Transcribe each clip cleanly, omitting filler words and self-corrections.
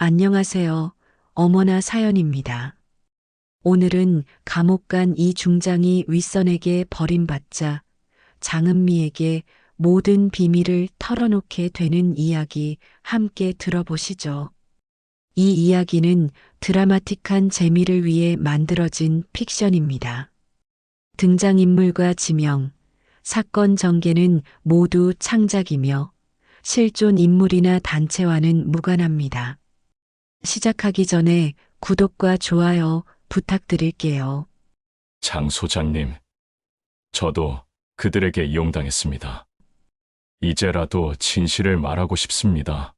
안녕하세요. 어머나 사연입니다. 오늘은 감옥 간 이 중장이 윗선에게 버림받자 장은미에게 모든 비밀을 털어놓게 되는 이야기 함께 들어보시죠. 이 이야기는 드라마틱한 재미를 위해 만들어진 픽션입니다. 등장인물과 지명, 사건 전개는 모두 창작이며 실존 인물이나 단체와는 무관합니다. 시작하기 전에 구독과 좋아요 부탁드릴게요. 장 소장님, 저도 그들에게 이용당했습니다. 이제라도 진실을 말하고 싶습니다.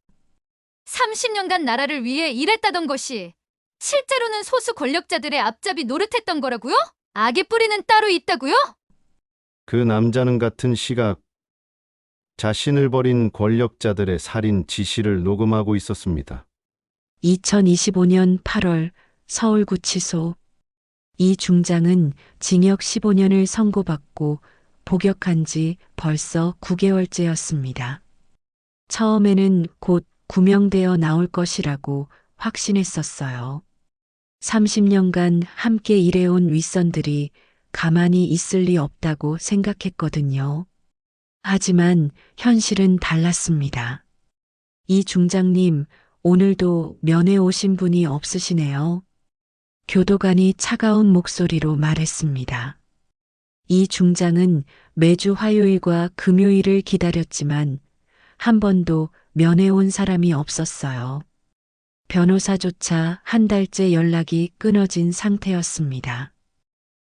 30년간 나라를 위해 일했다던 것이 실제로는 소수 권력자들의 앞잡이 노릇했던 거라고요? 악의 뿌리는 따로 있다고요? 그 남자는 같은 시각 자신을 버린 권력자들의 살인 지시를 녹음하고 있었습니다. 2025년 8월 서울구치소. 이 중장은 징역 15년을 선고받고 복역한 지 벌써 9개월째였습니다. 처음에는 곧 구명되어 나올 것이라고 확신했었어요. 30년간 함께 일해온 윗선들이 가만히 있을 리 없다고 생각했거든요. 하지만 현실은 달랐습니다. 이 중장님, 오늘도 면회 오신 분이 없으시네요. 교도관이 차가운 목소리로 말했습니다. 이 중장은 매주 화요일과 금요일을 기다렸지만 한 번도 면회 온 사람이 없었어요. 변호사조차 한 달째 연락이 끊어진 상태였습니다.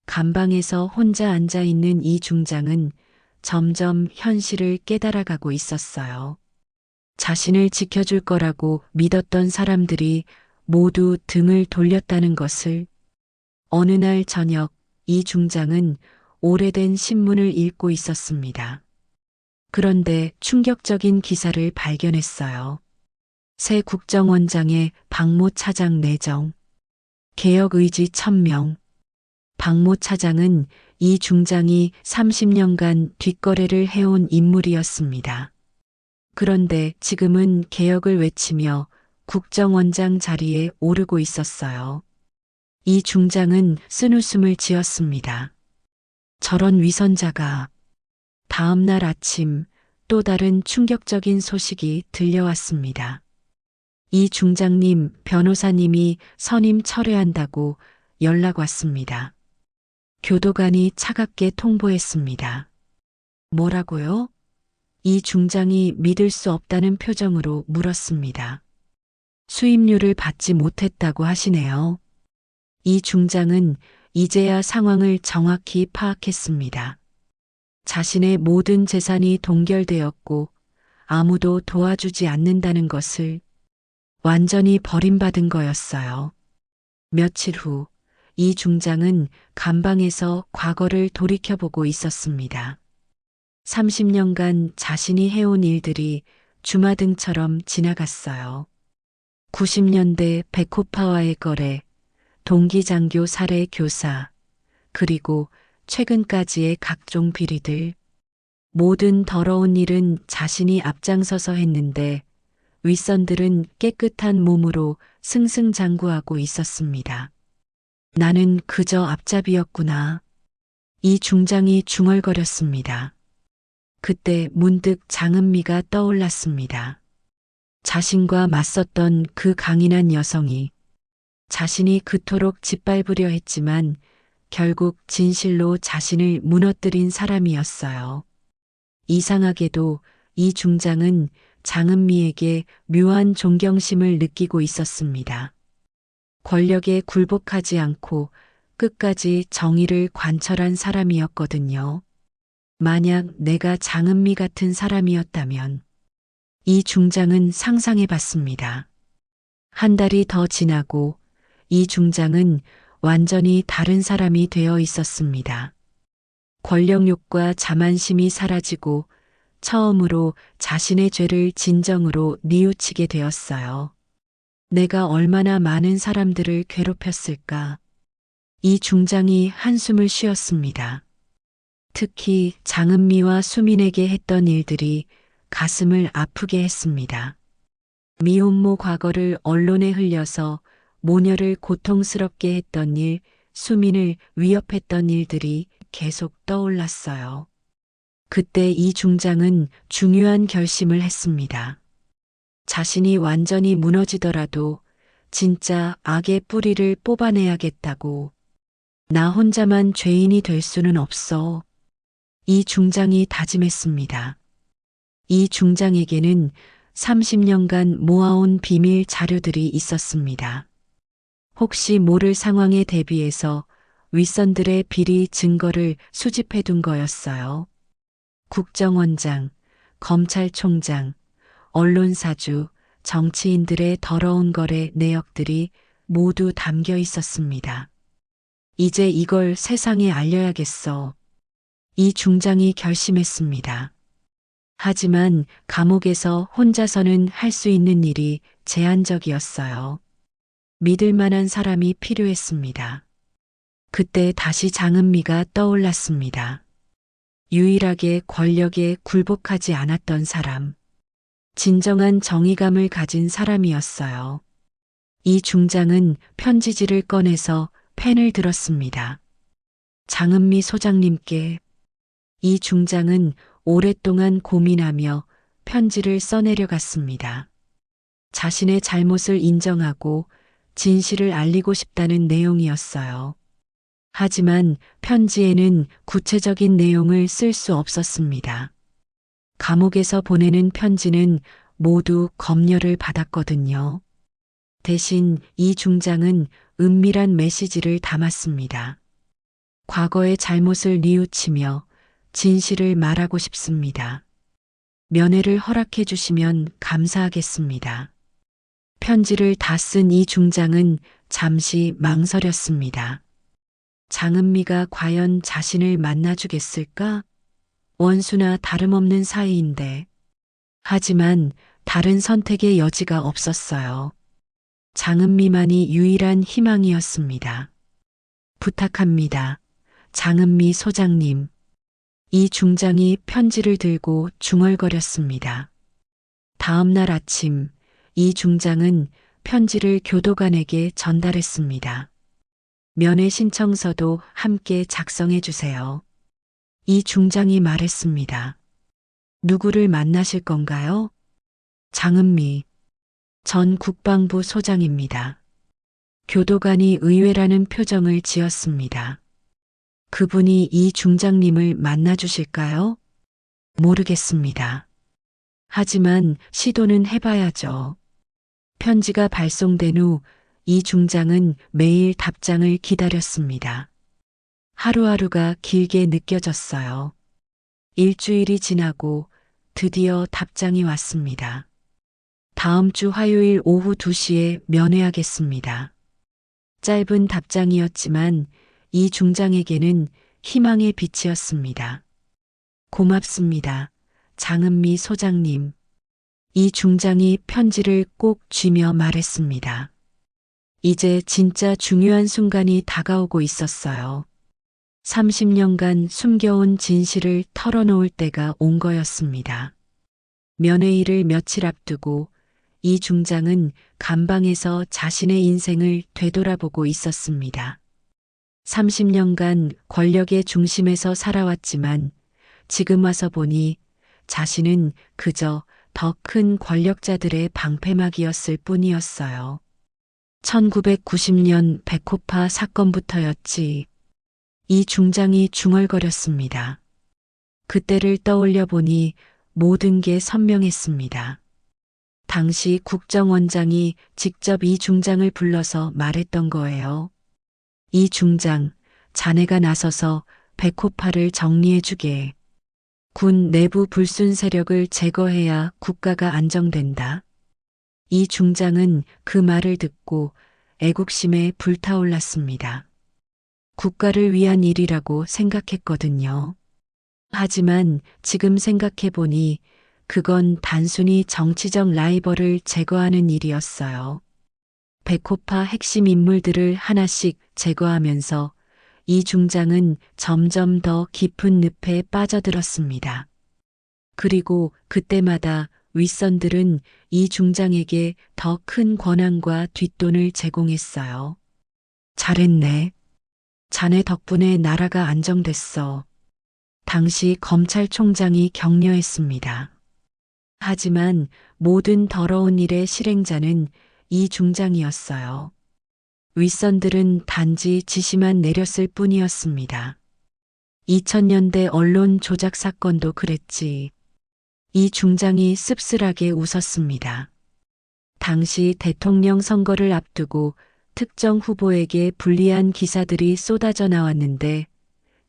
감방에서 혼자 앉아 있는 이 중장은 점점 현실을 깨달아가고 있었어요. 자신을 지켜줄 거라고 믿었던 사람들이 모두 등을 돌렸다는 것을. 어느 날 저녁 이 중장은 오래된 신문을 읽고 있었습니다. 그런데 충격적인 기사를 발견했어요. 새 국정원장의 박모 차장 내정. 개혁 의지 1000명. 박모 차장은 이 중장이 30년간 뒷거래를 해온 인물이었습니다. 그런데 지금은 개혁을 외치며 국정원장 자리에 오르고 있었어요. 이 중장은 쓴웃음을 지었습니다. 저런 위선자가. 다음 날 아침 또 다른 충격적인 소식이 들려왔습니다. 이 중장님 변호사님이 선임 철회한다고 연락 왔습니다. 교도관이 차갑게 통보했습니다. 뭐라고요? 이 중장이 믿을 수 없다는 표정으로 물었습니다. 수임료를 받지 못했다고 하시네요. 이 중장은 이제야 상황을 정확히 파악했습니다. 자신의 모든 재산이 동결되었고 아무도 도와주지 않는다는 것을. 완전히 버림받은 거였어요. 며칠 후 이 중장은 감방에서 과거를 돌이켜보고 있었습니다. 30년간 자신이 해온 일들이 주마등처럼 지나갔어요. 90년대 백호파와의 거래, 동기장교 살해 교사, 그리고 최근까지의 각종 비리들. 모든 더러운 일은 자신이 앞장서서 했는데 윗선들은 깨끗한 몸으로 승승장구하고 있었습니다. 나는 그저 앞잡이였구나. 이 중장이 중얼거렸습니다. 그때 문득 장은미가 떠올랐습니다. 자신과 맞섰던 그 강인한 여성이. 자신이 그토록 짓밟으려 했지만 결국 진실로 자신을 무너뜨린 사람이었어요. 이상하게도 이 중장은 장은미에게 묘한 존경심을 느끼고 있었습니다. 권력에 굴복하지 않고 끝까지 정의를 관철한 사람이었거든요. 만약 내가 장은미 같은 사람이었다면. 이 중장은 상상해 봤습니다. 한 달이 더 지나고 이 중장은 완전히 다른 사람이 되어 있었습니다. 권력욕과 자만심이 사라지고 처음으로 자신의 죄를 진정으로 뉘우치게 되었어요. 내가 얼마나 많은 사람들을 괴롭혔을까. 이 중장이 한숨을 쉬었습니다. 특히 장은미와 수민에게 했던 일들이 가슴을 아프게 했습니다. 미혼모 과거를 언론에 흘려서 모녀를 고통스럽게 했던 일, 수민을 위협했던 일들이 계속 떠올랐어요. 그때 이 중장은 중요한 결심을 했습니다. 자신이 완전히 무너지더라도 진짜 악의 뿌리를 뽑아내야겠다고. 나 혼자만 죄인이 될 수는 없어. 이 중장이 다짐했습니다. 이 중장에게는 30년간 모아온 비밀 자료들이 있었습니다. 혹시 모를 상황에 대비해서 윗선들의 비리 증거를 수집해 둔 거였어요. 국정원장, 검찰총장, 언론사주, 정치인들의 더러운 거래 내역들이 모두 담겨 있었습니다. 이제 이걸 세상에 알려야겠어. 이 중장이 결심했습니다. 하지만 감옥에서 혼자서는 할 수 있는 일이 제한적이었어요. 믿을 만한 사람이 필요했습니다. 그때 다시 장은미가 떠올랐습니다. 유일하게 권력에 굴복하지 않았던 사람. 진정한 정의감을 가진 사람이었어요. 이 중장은 편지지를 꺼내서 펜을 들었습니다. 장은미 소장님께. 이 중장은 오랫동안 고민하며 편지를 써내려갔습니다. 자신의 잘못을 인정하고 진실을 알리고 싶다는 내용이었어요. 하지만 편지에는 구체적인 내용을 쓸 수 없었습니다. 감옥에서 보내는 편지는 모두 검열을 받았거든요. 대신 이 중장은 은밀한 메시지를 담았습니다. 과거의 잘못을 뉘우치며 진실을 말하고 싶습니다. 면회를 허락해 주시면 감사하겠습니다. 편지를 다 쓴 이 중장은 잠시 망설였습니다. 장은미가 과연 자신을 만나주겠을까? 원수나 다름없는 사이인데. 하지만 다른 선택의 여지가 없었어요. 장은미만이 유일한 희망이었습니다. 부탁합니다. 장은미 소장님. 이 중장이 편지를 들고 중얼거렸습니다. 다음 날 아침, 이 중장은 편지를 교도관에게 전달했습니다. 면회 신청서도 함께 작성해 주세요. 이 중장이 말했습니다. 누구를 만나실 건가요? 장은미 전 국방부 소장입니다. 교도관이 의외라는 표정을 지었습니다. 그분이 이 중장님을 만나주실까요? 모르겠습니다. 하지만 시도는 해봐야죠. 편지가 발송된 후 이 중장은 매일 답장을 기다렸습니다. 하루하루가 길게 느껴졌어요. 일주일이 지나고 드디어 답장이 왔습니다. 다음 주 화요일 오후 2시에 면회하겠습니다. 짧은 답장이었지만 이 중장에게는 희망의 빛이었습니다. 고맙습니다. 장은미 소장님. 이 중장이 편지를 꼭 쥐며 말했습니다. 이제 진짜 중요한 순간이 다가오고 있었어요. 30년간 숨겨온 진실을 털어놓을 때가 온 거였습니다. 면회일을 며칠 앞두고 이 중장은 감방에서 자신의 인생을 되돌아보고 있었습니다. 30년간 권력의 중심에서 살아왔지만 지금 와서 보니 자신은 그저 더 큰 권력자들의 방패막이었을 뿐이었어요. 1990년 백호파 사건부터였지. 이 중장이 중얼거렸습니다. 그때를 떠올려 보니 모든 게 선명했습니다. 당시 국정원장이 직접 이 중장을 불러서 말했던 거예요. 이 중장, 자네가 나서서 백호파를 정리해주게. 군 내부 불순 세력을 제거해야 국가가 안정된다. 이 중장은 그 말을 듣고 애국심에 불타올랐습니다. 국가를 위한 일이라고 생각했거든요. 하지만 지금 생각해보니 그건 단순히 정치적 라이벌을 제거하는 일이었어요. 백호파 핵심 인물들을 하나씩 제거하면서 이 중장은 점점 더 깊은 늪에 빠져들었습니다. 그리고 그때마다 윗선들은 이 중장에게 더 큰 권한과 뒷돈을 제공했어요. 잘했네. 자네 덕분에 나라가 안정됐어. 당시 검찰총장이 격려했습니다. 하지만 모든 더러운 일의 실행자는 이 중장이었어요. 윗선들은 단지 지시만 내렸을 뿐이었습니다. 2000년대 언론 조작 사건도 그랬지. 이 중장이 씁쓸하게 웃었습니다. 당시 대통령 선거를 앞두고 특정 후보에게 불리한 기사들이 쏟아져 나왔는데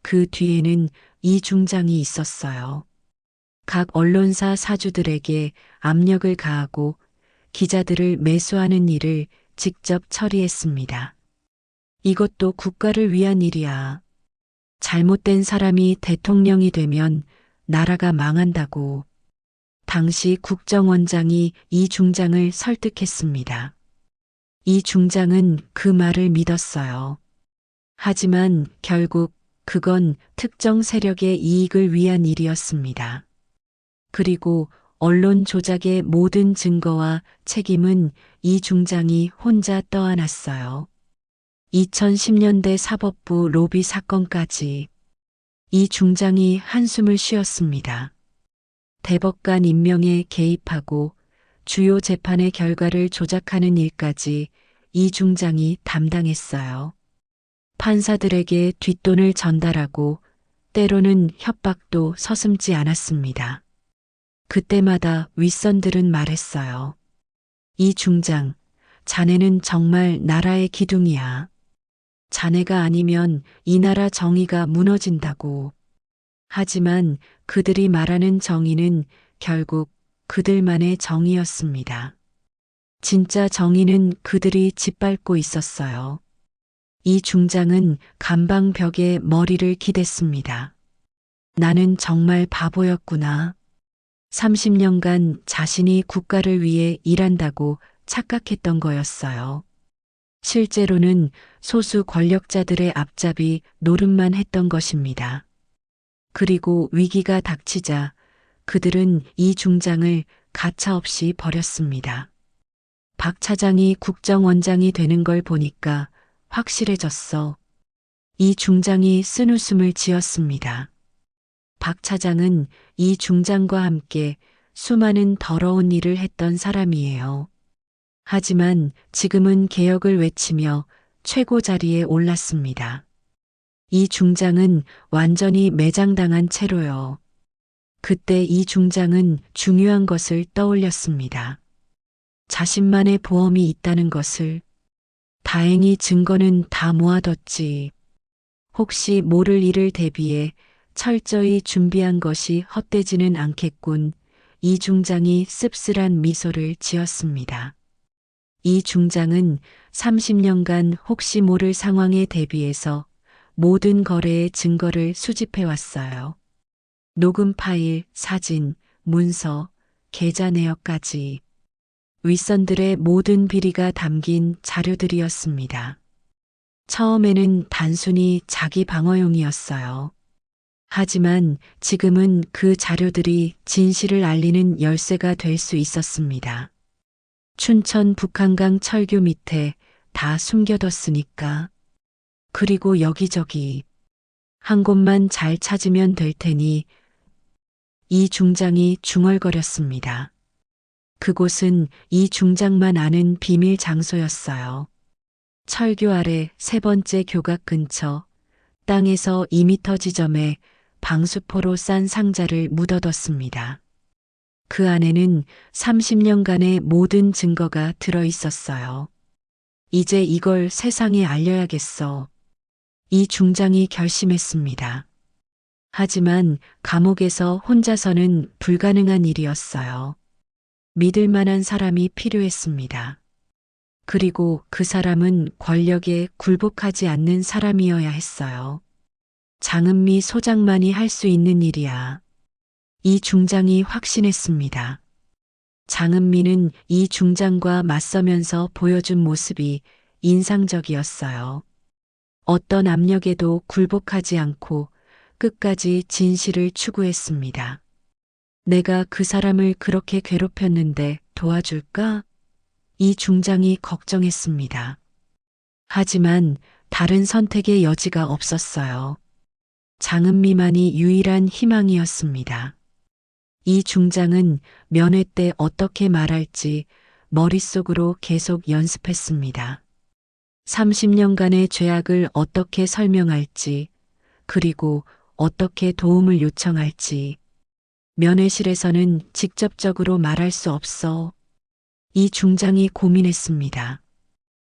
그 뒤에는 이 중장이 있었어요. 각 언론사 사주들에게 압력을 가하고 기자들을 매수하는 일을 직접 처리했습니다. 이것도 국가를 위한 일이야. 잘못된 사람이 대통령이 되면 나라가 망한다고. 당시 국정원장이 이 중장을 설득했습니다. 이 중장은 그 말을 믿었어요. 하지만 결국 그건 특정 세력의 이익을 위한 일이었습니다. 그리고 언론 조작의 모든 증거와 책임은 이 중장이 혼자 떠안았어요. 2010년대 사법부 로비 사건까지 이 중장이 한숨을 쉬었습니다. 대법관 임명에 개입하고 주요 재판의 결과를 조작하는 일까지 이 중장이 담당했어요. 판사들에게 뒷돈을 전달하고 때로는 협박도 서슴지 않았습니다. 그때마다 윗선들은 말했어요. 이 중장, 자네는 정말 나라의 기둥이야. 자네가 아니면 이 나라 정의가 무너진다고. 하지만 그들이 말하는 정의는 결국 그들만의 정의였습니다. 진짜 정의는 그들이 짓밟고 있었어요. 이 중장은 감방벽에 머리를 기댔습니다. 나는 정말 바보였구나. 30년간 자신이 국가를 위해 일한다고 착각했던 거였어요. 실제로는 소수 권력자들의 앞잡이 노릇만 했던 것입니다. 그리고 위기가 닥치자 그들은 이 중장을 가차없이 버렸습니다. 박 차장이 국정원장이 되는 걸 보니까 확실해졌어. 이 중장이 쓴웃음을 지었습니다. 박 차장은 이 중장과 함께 수많은 더러운 일을 했던 사람이에요. 하지만 지금은 개혁을 외치며 최고 자리에 올랐습니다. 이 중장은 완전히 매장당한 채로요. 그때 이 중장은 중요한 것을 떠올렸습니다. 자신만의 보험이 있다는 것을. 다행히 증거는 다 모아뒀지. 혹시 모를 일을 대비해 철저히 준비한 것이 헛되지는 않겠군. 이 중장이 씁쓸한 미소를 지었습니다. 이 중장은 30년간 혹시 모를 상황에 대비해서 모든 거래의 증거를 수집해 왔어요. 녹음 파일, 사진, 문서, 계좌 내역까지. 윗선들의 모든 비리가 담긴 자료들이었습니다. 처음에는 단순히 자기 방어용이었어요. 하지만 지금은 그 자료들이 진실을 알리는 열쇠가 될 수 있었습니다. 춘천 북한강 철교 밑에 다 숨겨뒀으니까. 그리고 여기저기 한 곳만 잘 찾으면 될 테니. 이 중장이 중얼거렸습니다. 그곳은 이 중장만 아는 비밀 장소였어요. 철교 아래 세 번째 교각 근처 땅에서 2미터 지점에 방수포로 싼 상자를 묻어뒀습니다. 그 안에는 30년간의 모든 증거가 들어 있었어요. 이제 이걸 세상에 알려야겠어. 이 중장이 결심했습니다. 하지만 감옥에서 혼자서는 불가능한 일이었어요. 믿을 만한 사람이 필요했습니다. 그리고 그 사람은 권력에 굴복하지 않는 사람이어야 했어요. 장은미 소장만이 할 수 있는 일이야. 이 중장이 확신했습니다. 장은미는 이 중장과 맞서면서 보여준 모습이 인상적이었어요. 어떤 압력에도 굴복하지 않고 끝까지 진실을 추구했습니다. 내가 그 사람을 그렇게 괴롭혔는데 도와줄까? 이 중장이 걱정했습니다. 하지만 다른 선택의 여지가 없었어요. 장은미만이 유일한 희망이었습니다. 이 중장은 면회 때 어떻게 말할지 머릿속으로 계속 연습했습니다. 30년간의 죄악을 어떻게 설명할지, 그리고 어떻게 도움을 요청할지. 면회실에서는 직접적으로 말할 수 없어. 이 중장이 고민했습니다.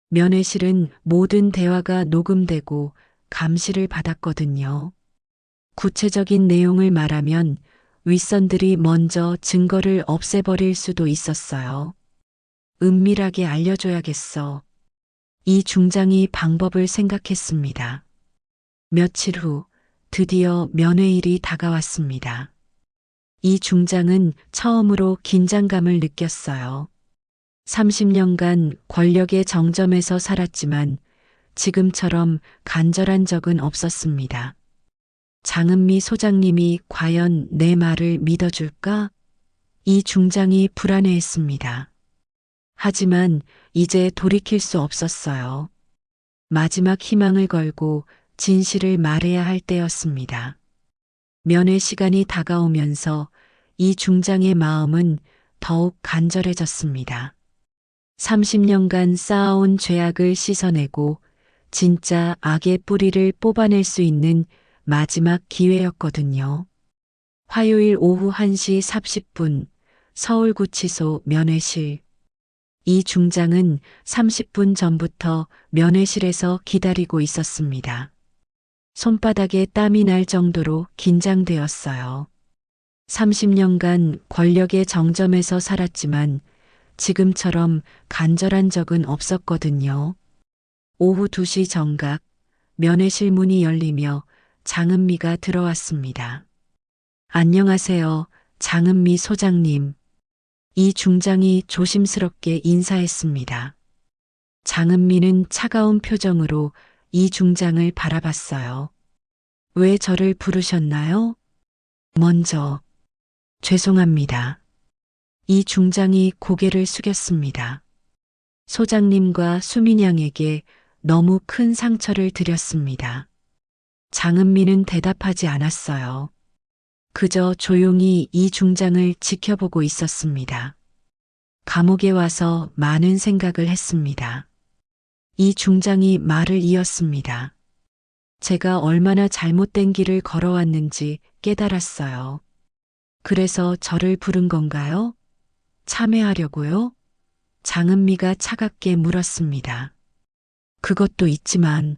면회실은 모든 대화가 녹음되고 감시를 받았거든요. 구체적인 내용을 말하면 윗선들이 먼저 증거를 없애버릴 수도 있었어요. 은밀하게 알려줘야겠어. 이 중장이 방법을 생각했습니다. 며칠 후 드디어 면회일이 다가왔습니다. 이 중장은 처음으로 긴장감을 느꼈어요. 30년간 권력의 정점에서 살았지만 지금처럼 간절한 적은 없었습니다. 장은미 소장님이 과연 내 말을 믿어줄까? 이 중장이 불안해했습니다. 하지만 이제 돌이킬 수 없었어요. 마지막 희망을 걸고 진실을 말해야 할 때였습니다. 면회 시간이 다가오면서 이 중장의 마음은 더욱 간절해졌습니다. 30년간 쌓아온 죄악을 씻어내고 진짜 악의 뿌리를 뽑아낼 수 있는 마지막 기회였거든요. 화요일 오후 1시 40분 서울구치소 면회실. 이 중장은 30분 전부터 면회실에서 기다리고 있었습니다. 손바닥에 땀이 날 정도로 긴장되었어요. 30년간 권력의 정점에서 살았지만 지금처럼 간절한 적은 없었거든요. 오후 2시 정각, 면회실 문이 열리며 장은미가 들어왔습니다. 안녕하세요, 장은미 소장님. 이 중장이 조심스럽게 인사했습니다. 장은미는 차가운 표정으로 이 중장을 바라봤어요. 왜 저를 부르셨나요? 먼저, 죄송합니다. 이 중장이 고개를 숙였습니다. 소장님과 수민양에게 너무 큰 상처를 드렸습니다. 장은미는 대답하지 않았어요. 그저 조용히 이 중장을 지켜보고 있었습니다. 감옥에 와서 많은 생각을 했습니다. 이 중장이 말을 이었습니다. 제가 얼마나 잘못된 길을 걸어왔는지 깨달았어요. 그래서 저를 부른 건가요? 참회하려고요? 장은미가 차갑게 물었습니다. 그것도 있지만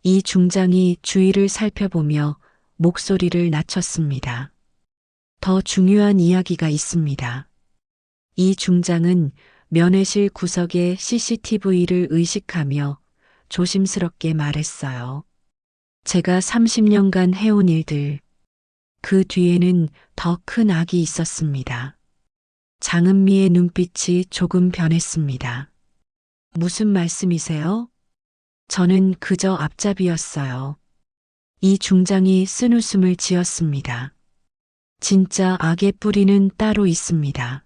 이 중장이 주위를 살펴보며 목소리를 낮췄습니다. 더 중요한 이야기가 있습니다. 이 중장은 면회실 구석에 CCTV를 의식하며 조심스럽게 말했어요. 제가 30년간 해온 일들, 그 뒤에는 더 큰 악이 있었습니다. 장은미의 눈빛이 조금 변했습니다. 무슨 말씀이세요? 저는 그저 앞잡이였어요. 이 중장이 쓴웃음을 지었습니다. 진짜 악의 뿌리는 따로 있습니다.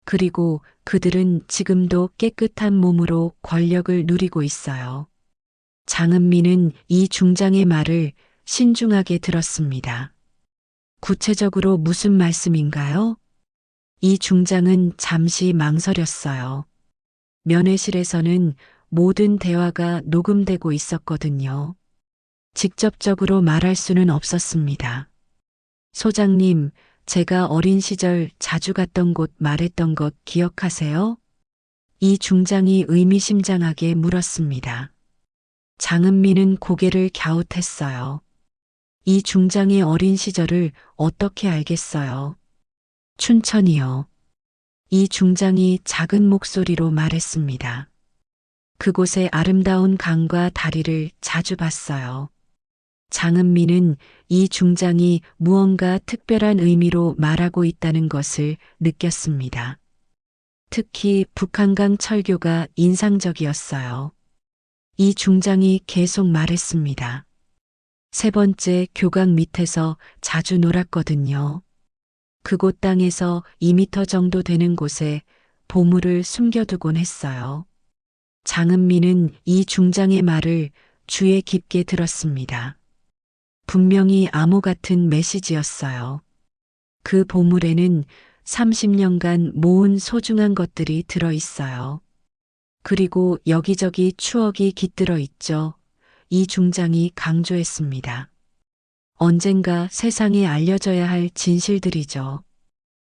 그리고 그들은 지금도 깨끗한 몸으로 권력을 누리고 있어요. 장은미는 이 중장의 말을 신중하게 들었습니다. 구체적으로 무슨 말씀인가요? 이 중장은 잠시 망설였어요. 면회실에서는 모든 대화가 녹음되고 있었거든요. 직접적으로 말할 수는 없었습니다. 소장님, 제가 어린 시절 자주 갔던 곳 말했던 것 기억하세요? 이 중장이 의미심장하게 물었습니다. 장은미는 고개를 갸웃했어요. 이 중장의 어린 시절을 어떻게 알겠어요? 춘천이요. 이 중장이 작은 목소리로 말했습니다. 그곳의 아름다운 강과 다리를 자주 봤어요. 장은미는 이 중장이 무언가 특별한 의미로 말하고 있다는 것을 느꼈습니다. 특히 북한강 철교가 인상적이었어요. 이 중장이 계속 말했습니다. 세 번째 교각 밑에서 자주 놀았거든요. 그곳 땅에서 2미터 정도 되는 곳에 보물을 숨겨두곤 했어요. 장은미는 이 중장의 말을 귀에 깊게 들었습니다. 분명히 암호 같은 메시지였어요. 그 보물에는 30년간 모은 소중한 것들이 들어 있어요. 그리고 여기저기 추억이 깃들어 있죠. 이 중장이 강조했습니다. 언젠가 세상에 알려져야 할 진실들이죠.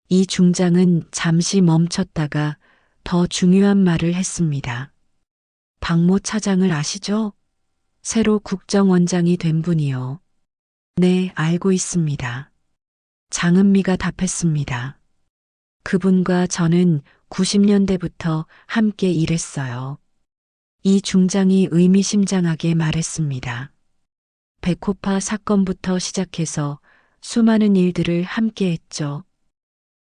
이 중장은 잠시 멈췄다가 더 중요한 말을 했습니다. 박모 차장을 아시죠? 새로 국정원장이 된 분이요. 네, 알고 있습니다. 장은미가 답했습니다. 그분과 저는 90년대부터 함께 일했어요. 이 중장이 의미심장하게 말했습니다. 백호파 사건부터 시작해서 수많은 일들을 함께 했죠.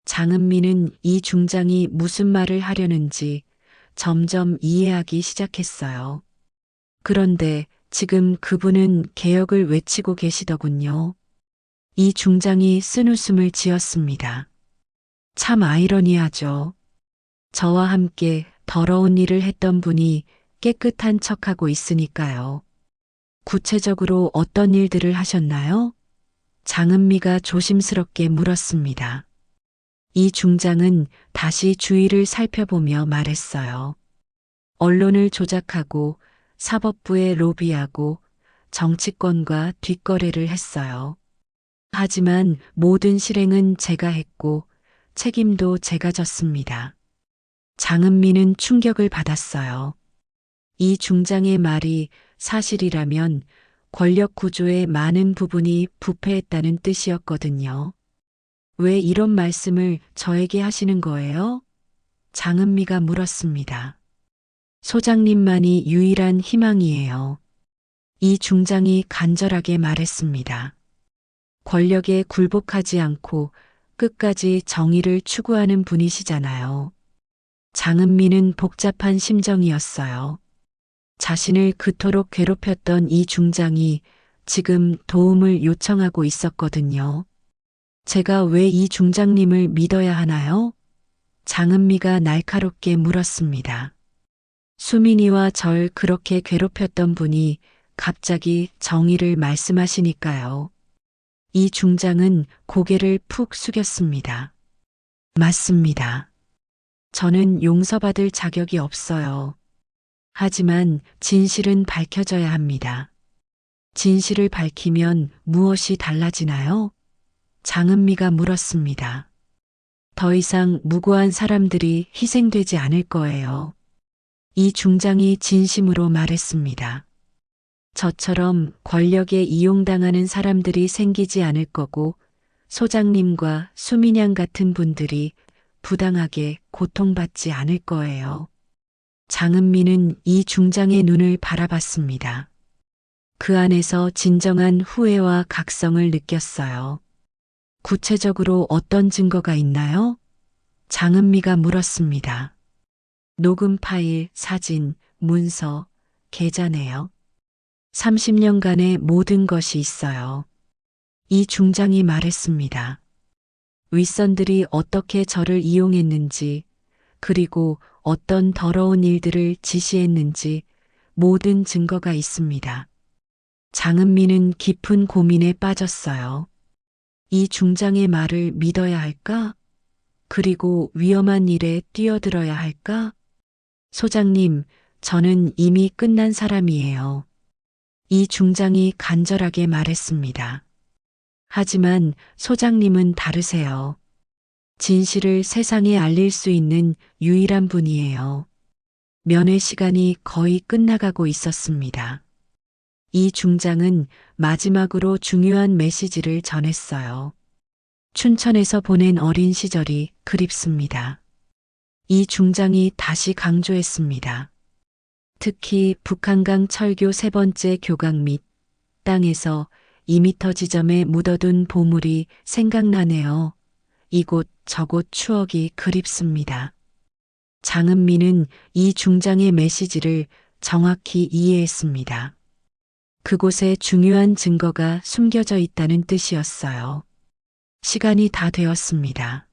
장은미는 이 중장이 무슨 말을 하려는지 점점 이해하기 시작했어요. 그런데 지금 그분은 개혁을 외치고 계시더군요. 이 중장이 쓴웃음을 지었습니다. 참 아이러니하죠. 저와 함께 더러운 일을 했던 분이 깨끗한 척하고 있으니까요. 구체적으로 어떤 일들을 하셨나요? 장은미가 조심스럽게 물었습니다. 이 중장은 다시 주위를 살펴보며 말했어요. 언론을 조작하고 사법부에 로비하고 정치권과 뒷거래를 했어요. 하지만 모든 실행은 제가 했고 책임도 제가 졌습니다. 장은미는 충격을 받았어요. 이 중장의 말이 사실이라면 권력 구조의 많은 부분이 부패했다는 뜻이었거든요. 왜 이런 말씀을 저에게 하시는 거예요? 장은미가 물었습니다. 소장님만이 유일한 희망이에요. 이 중장이 간절하게 말했습니다. 권력에 굴복하지 않고 끝까지 정의를 추구하는 분이시잖아요. 장은미는 복잡한 심정이었어요. 자신을 그토록 괴롭혔던 이 중장이 지금 도움을 요청하고 있었거든요. 제가 왜 이 중장님을 믿어야 하나요? 장은미가 날카롭게 물었습니다. 수민이와 절 그렇게 괴롭혔던 분이 갑자기 정의를 말씀하시니까요. 이 중장은 고개를 푹 숙였습니다. 맞습니다. 저는 용서받을 자격이 없어요. 하지만 진실은 밝혀져야 합니다. 진실을 밝히면 무엇이 달라지나요? 장은미가 물었습니다. 더 이상 무고한 사람들이 희생되지 않을 거예요. 이 중장이 진심으로 말했습니다. 저처럼 권력에 이용당하는 사람들이 생기지 않을 거고 소장님과 수민양 같은 분들이 부당하게 고통받지 않을 거예요. 장은미는 이 중장의 눈을 바라봤습니다. 그 안에서 진정한 후회와 각성을 느꼈어요. 구체적으로 어떤 증거가 있나요? 장은미가 물었습니다. 녹음 파일, 사진, 문서, 계좌네요. 30년간의 모든 것이 있어요. 이 중장이 말했습니다. 윗선들이 어떻게 저를 이용했는지, 그리고 어떤 더러운 일들을 지시했는지 모든 증거가 있습니다. 장은미는 깊은 고민에 빠졌어요. 이 중장의 말을 믿어야 할까? 그리고 위험한 일에 뛰어들어야 할까? 소장님, 저는 이미 끝난 사람이에요. 이 중장이 간절하게 말했습니다. 하지만 소장님은 다르세요. 진실을 세상에 알릴 수 있는 유일한 분이에요. 면회 시간이 거의 끝나가고 있었습니다. 이 중장은 마지막으로 중요한 메시지를 전했어요. 춘천에서 보낸 어린 시절이 그립습니다. 이 중장이 다시 강조했습니다. 특히 북한강 철교 세 번째 교각 및 땅에서 2미터 지점에 묻어둔 보물이 생각나네요. 이곳 저곳 추억이 그립습니다. 장은미는 이 중장의 메시지를 정확히 이해했습니다. 그곳에 중요한 증거가 숨겨져 있다는 뜻이었어요. 시간이 다 되었습니다.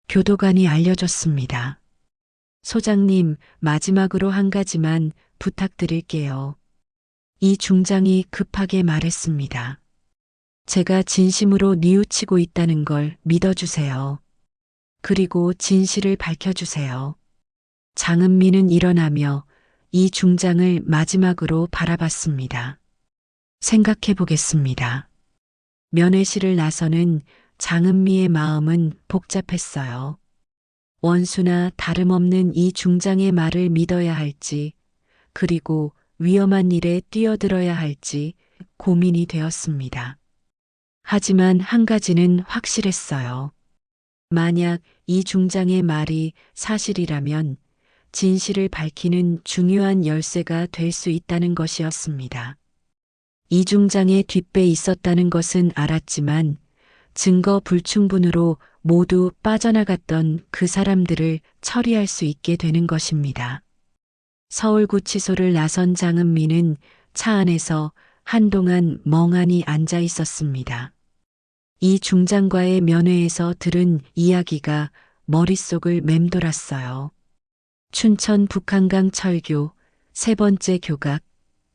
교도관이 알려줬습니다. 소장님, 마지막으로 한 가지만 부탁드릴게요. 이 중장이 급하게 말했습니다. 제가 진심으로 뉘우치고 있다는 걸 믿어주세요. 그리고 진실을 밝혀주세요. 장은미는 일어나며 이 중장을 마지막으로 바라봤습니다. 생각해 보겠습니다. 면회실을 나서는 장은미의 마음은 복잡했어요. 원수나 다름없는 이 중장의 말을 믿어야 할지, 그리고 위험한 일에 뛰어들어야 할지 고민이 되었습니다. 하지만 한 가지는 확실했어요. 만약 이 중장의 말이 사실이라면 진실을 밝히는 중요한 열쇠가 될 수 있다는 것이었습니다. 이 중장의 뒷배에 있었다는 것은 알았지만 증거 불충분으로 모두 빠져나갔던 그 사람들을 처리할 수 있게 되는 것입니다. 서울구치소를 나선 장은미는 차 안에서 한동안 멍하니 앉아 있었습니다. 이 중장과의 면회에서 들은 이야기가 머릿속을 맴돌았어요. 춘천 북한강 철교, 세 번째 교각,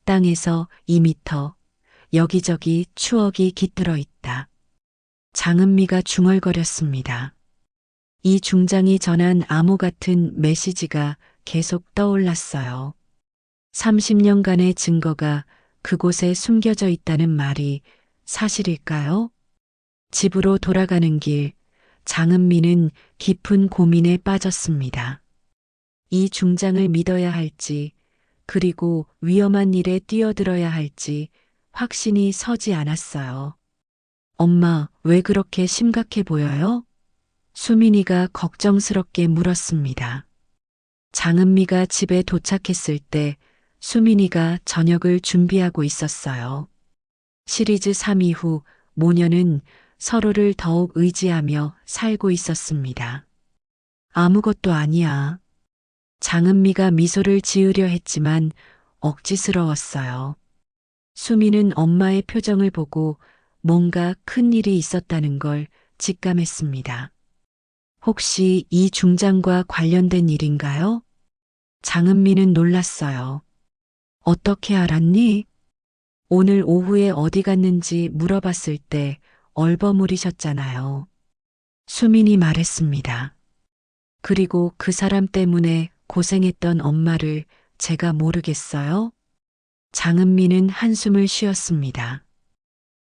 땅에서 2미터, 여기저기 추억이 깃들어 있다. 장은미가 중얼거렸습니다. 이 중장이 전한 암호 같은 메시지가 계속 떠올랐어요. 30년간의 증거가 그곳에 숨겨져 있다는 말이 사실일까요? 집으로 돌아가는 길, 장은미는 깊은 고민에 빠졌습니다. 이 중장을 믿어야 할지, 그리고 위험한 일에 뛰어들어야 할지 확신이 서지 않았어요. 엄마, 왜 그렇게 심각해 보여요? 수민이가 걱정스럽게 물었습니다. 장은미가 집에 도착했을 때 수민이가 저녁을 준비하고 있었어요. 시리즈 3 이후 모녀는 서로를 더욱 의지하며 살고 있었습니다. 아무것도 아니야. 장은미가 미소를 지으려 했지만 억지스러웠어요. 수미는 엄마의 표정을 보고 뭔가 큰 일이 있었다는 걸 직감했습니다. 혹시 이 중장과 관련된 일인가요? 장은미는 놀랐어요. 어떻게 알았니? 오늘 오후에 어디 갔는지 물어봤을 때 얼버무리셨잖아요. 수민이 말했습니다. 그리고 그 사람 때문에 고생했던 엄마를 제가 모르겠어요? 장은미는 한숨을 쉬었습니다.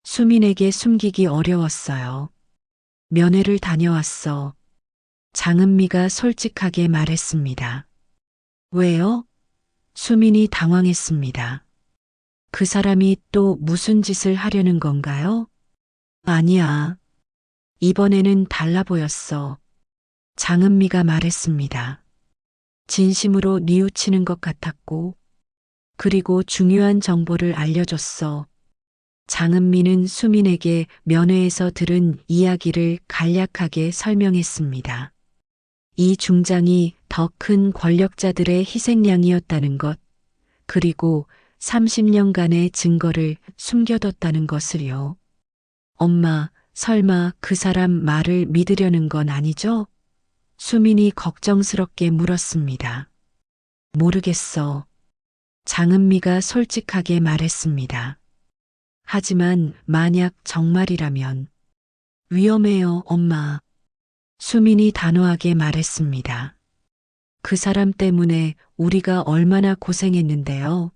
수민에게 숨기기 어려웠어요. 면회를 다녀왔어. 장은미가 솔직하게 말했습니다. 왜요? 수민이 당황했습니다. 그 사람이 또 무슨 짓을 하려는 건가요? 아니야. 이번에는 달라 보였어. 장은미가 말했습니다. 진심으로 뉘우치는 것 같았고, 그리고 중요한 정보를 알려줬어. 장은미는 수민에게 면회에서 들은 이야기를 간략하게 설명했습니다. 이 중장이 더 큰 권력자들의 희생양이었다는 것, 그리고 30년간의 증거를 숨겨뒀다는 것을요. 엄마, 설마 그 사람 말을 믿으려는 건 아니죠? 수민이 걱정스럽게 물었습니다. 모르겠어. 장은미가 솔직하게 말했습니다. 하지만 만약 정말이라면 위험해요, 엄마. 수민이 단호하게 말했습니다. 그 사람 때문에 우리가 얼마나 고생했는데요.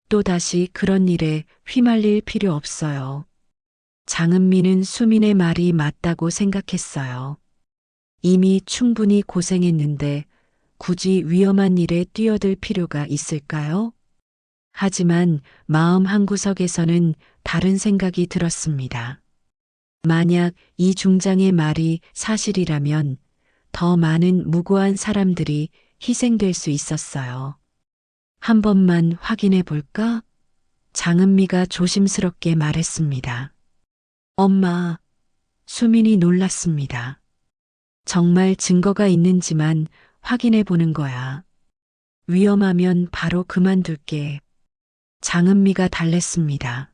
또다시 그런 일에 휘말릴 필요 없어요. 장은미는 수민의 말이 맞다고 생각했어요. 이미 충분히 고생했는데 굳이 위험한 일에 뛰어들 필요가 있을까요? 하지만 마음 한구석에서는 다른 생각이 들었습니다. 만약 이 중장의 말이 사실이라면 더 많은 무고한 사람들이 희생될 수 있었어요. 한 번만 확인해 볼까? 장은미가 조심스럽게 말했습니다. 엄마, 수민이 놀랐습니다. 정말 증거가 있는지만 확인해 보는 거야. 위험하면 바로 그만둘게. 장은미가 달랬습니다.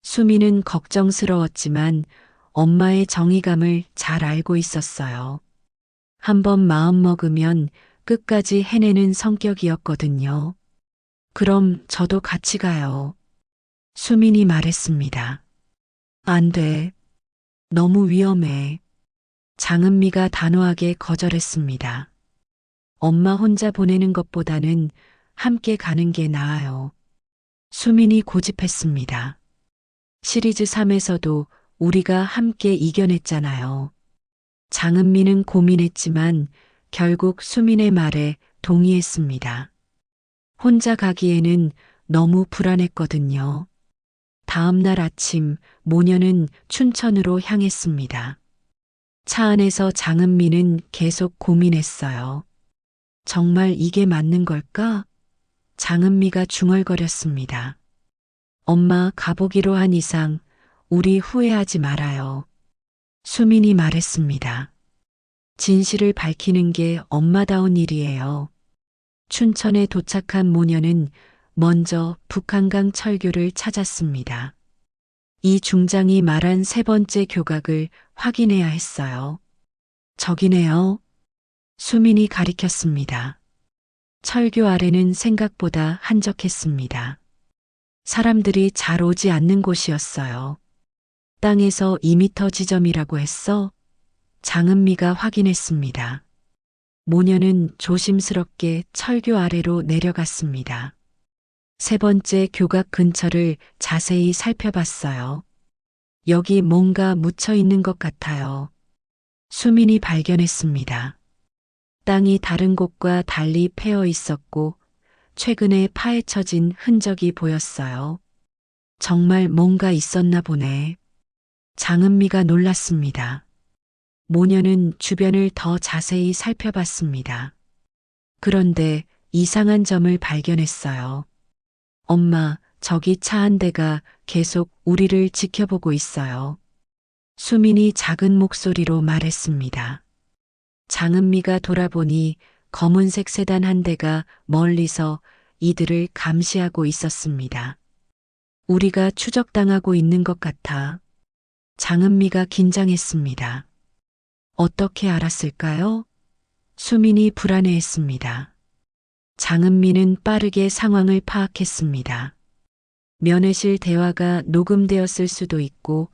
수미는 걱정스러웠지만 엄마의 정의감을 잘 알고 있었어요. 한번 마음먹으면 끝까지 해내는 성격이었거든요. 그럼 저도 같이 가요. 수민이 말했습니다. 안 돼. 너무 위험해. 장은미가 단호하게 거절했습니다. 엄마 혼자 보내는 것보다는 함께 가는 게 나아요. 수민이 고집했습니다. 시리즈 3에서도 우리가 함께 이겨냈잖아요. 장은미는 고민했지만 결국 수민의 말에 동의했습니다. 혼자 가기에는 너무 불안했거든요. 다음 날 아침 모녀는 춘천으로 향했습니다. 차 안에서 장은미는 계속 고민했어요. 정말 이게 맞는 걸까? 장은미가 중얼거렸습니다. 엄마 가보기로 한 이상 우리 후회하지 말아요. 수민이 말했습니다. 진실을 밝히는 게 엄마다운 일이에요. 춘천에 도착한 모녀는 먼저 북한강 철교를 찾았습니다. 이 중장이 말한 세 번째 교각을 확인해야 했어요. 저기네요. 수민이 가리켰습니다. 철교 아래는 생각보다 한적했습니다. 사람들이 잘 오지 않는 곳이었어요. 땅에서 2미터 지점이라고 했어? 장은미가 확인했습니다. 모녀는 조심스럽게 철교 아래로 내려갔습니다. 세 번째 교각 근처를 자세히 살펴봤어요. 여기 뭔가 묻혀 있는 것 같아요. 수민이 발견했습니다. 땅이 다른 곳과 달리 패여 있었고 최근에 파헤쳐진 흔적이 보였어요. 정말 뭔가 있었나 보네. 장은미가 놀랐습니다. 모녀는 주변을 더 자세히 살펴봤습니다. 그런데 이상한 점을 발견했어요. 엄마, 저기 차 한 대가 계속 우리를 지켜보고 있어요. 수민이 작은 목소리로 말했습니다. 장은미가 돌아보니 검은색 세단 한 대가 멀리서 이들을 감시하고 있었습니다. 우리가 추적당하고 있는 것 같아. 장은미가 긴장했습니다. 어떻게 알았을까요? 수민이 불안해했습니다. 장은미는 빠르게 상황을 파악했습니다. 면회실 대화가 녹음되었을 수도 있고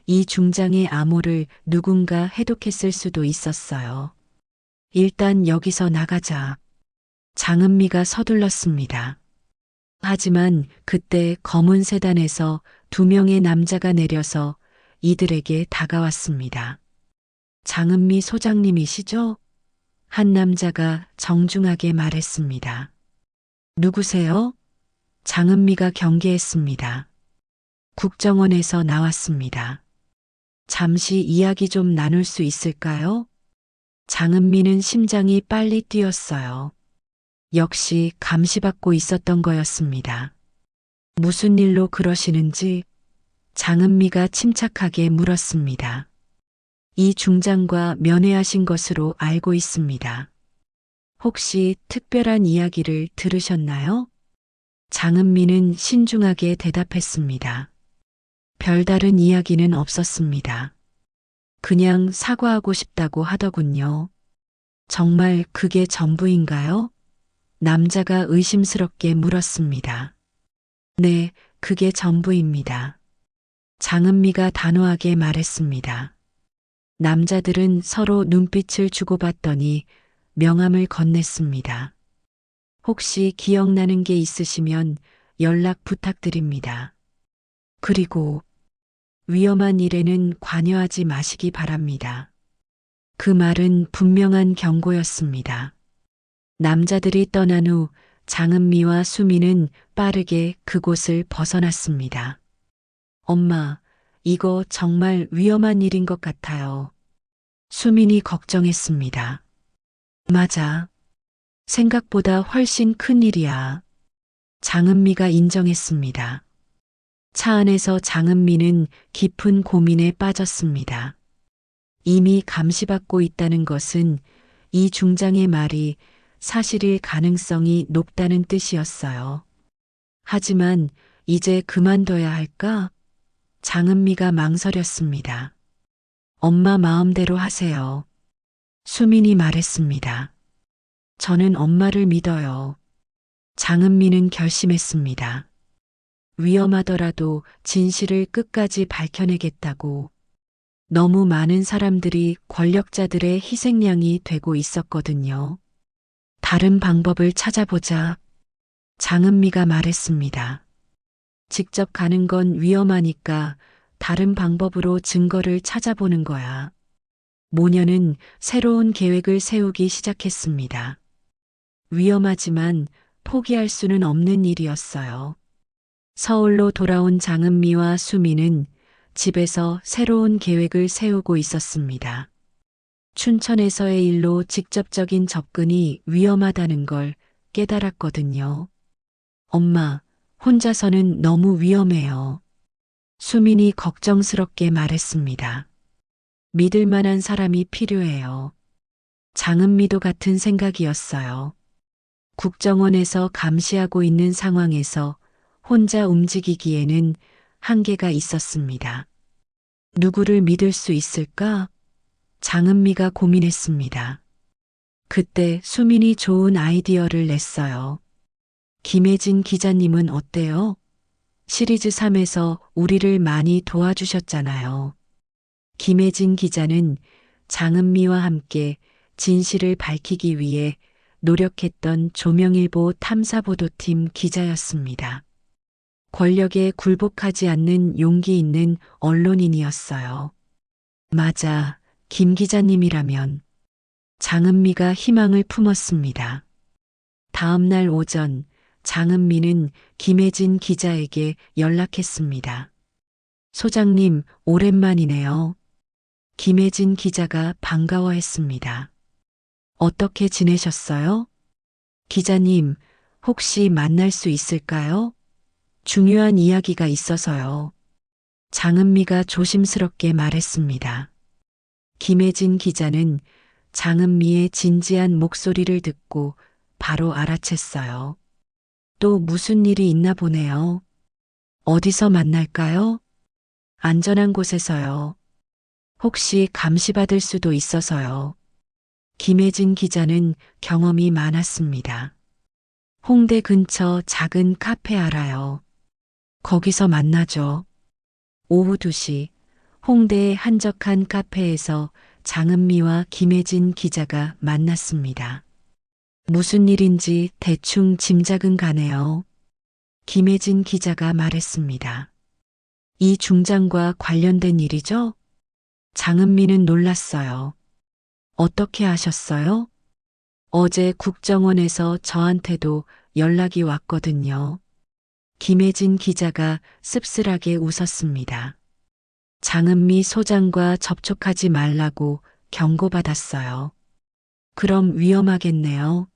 이 중장의 암호를 누군가 해독했을 수도 있었어요. 일단 여기서 나가자. 장은미가 서둘렀습니다. 하지만 그때 검은 세단에서 2명의 남자가 내려서 이들에게 다가왔습니다. 장은미 소장님이시죠? 한 남자가 정중하게 말했습니다. 누구세요? 장은미가 경계했습니다. 국정원에서 나왔습니다. 잠시 이야기 좀 나눌 수 있을까요? 장은미는 심장이 빨리 뛰었어요. 역시 감시받고 있었던 거였습니다. 무슨 일로 그러시는지 장은미가 침착하게 물었습니다. 이 중장과 면회하신 것으로 알고 있습니다. 혹시 특별한 이야기를 들으셨나요? 장은미는 신중하게 대답했습니다. 별다른 이야기는 없었습니다. 그냥 사과하고 싶다고 하더군요. 정말 그게 전부인가요? 남자가 의심스럽게 물었습니다. 네, 그게 전부입니다. 장은미가 단호하게 말했습니다. 남자들은 서로 눈빛을 주고받더니 명함을 건넸습니다. 혹시 기억나는 게 있으시면 연락 부탁드립니다. 그리고 위험한 일에는 관여하지 마시기 바랍니다. 그 말은 분명한 경고였습니다. 남자들이 떠난 후 장은미와 수미는 빠르게 그곳을 벗어났습니다. 엄마, 이거 정말 위험한 일인 것 같아요. 수민이 걱정했습니다. 맞아. 생각보다 훨씬 큰 일이야. 장은미가 인정했습니다. 차 안에서 장은미는 깊은 고민에 빠졌습니다. 이미 감시받고 있다는 것은 이 중장의 말이 사실일 가능성이 높다는 뜻이었어요. 하지만 이제 그만둬야 할까? 장은미가 망설였습니다. 엄마 마음대로 하세요. 수민이 말했습니다. 저는 엄마를 믿어요. 장은미는 결심했습니다. 위험하더라도 진실을 끝까지 밝혀내겠다고. 너무 많은 사람들이 권력자들의 희생양이 되고 있었거든요. 다른 방법을 찾아보자. 장은미가 말했습니다. 직접 가는 건 위험하니까 다른 방법으로 증거를 찾아보는 거야. 모녀는 새로운 계획을 세우기 시작했습니다. 위험하지만 포기할 수는 없는 일이었어요. 서울로 돌아온 장은미와 수미는 집에서 새로운 계획을 세우고 있었습니다. 춘천에서의 일로 직접적인 접근이 위험하다는 걸 깨달았거든요. 엄마, 혼자서는 너무 위험해요. 수민이 걱정스럽게 말했습니다. 믿을 만한 사람이 필요해요. 장은미도 같은 생각이었어요. 국정원에서 감시하고 있는 상황에서 혼자 움직이기에는 한계가 있었습니다. 누구를 믿을 수 있을까? 장은미가 고민했습니다. 그때 수민이 좋은 아이디어를 냈어요. 김혜진 기자님은 어때요? 시리즈 3에서 우리를 많이 도와주셨잖아요. 김혜진 기자는 장은미와 함께 진실을 밝히기 위해 노력했던 조명일보 탐사보도팀 기자였습니다. 권력에 굴복하지 않는 용기 있는 언론인이었어요. 맞아, 김 기자님이라면. 장은미가 희망을 품었습니다. 다음 날 오전, 장은미는 김혜진 기자에게 연락했습니다. 소장님, 오랜만이네요. 김혜진 기자가 반가워했습니다. 어떻게 지내셨어요? 기자님, 혹시 만날 수 있을까요? 중요한 이야기가 있어서요. 장은미가 조심스럽게 말했습니다. 김혜진 기자는 장은미의 진지한 목소리를 듣고 바로 알아챘어요. 또 무슨 일이 있나 보네요. 어디서 만날까요? 안전한 곳에서요. 혹시 감시받을 수도 있어서요. 김혜진 기자는 경험이 많았습니다. 홍대 근처 작은 카페 알아요. 거기서 만나죠. 오후 2시 홍대의 한적한 카페에서 장은미와 김혜진 기자가 만났습니다. 무슨 일인지 대충 짐작은 가네요. 김혜진 기자가 말했습니다. 이 중장과 관련된 일이죠? 장은미는 놀랐어요. 어떻게 아셨어요? 어제 국정원에서 저한테도 연락이 왔거든요. 김혜진 기자가 씁쓸하게 웃었습니다. 장은미 소장과 접촉하지 말라고 경고받았어요. 그럼 위험하겠네요.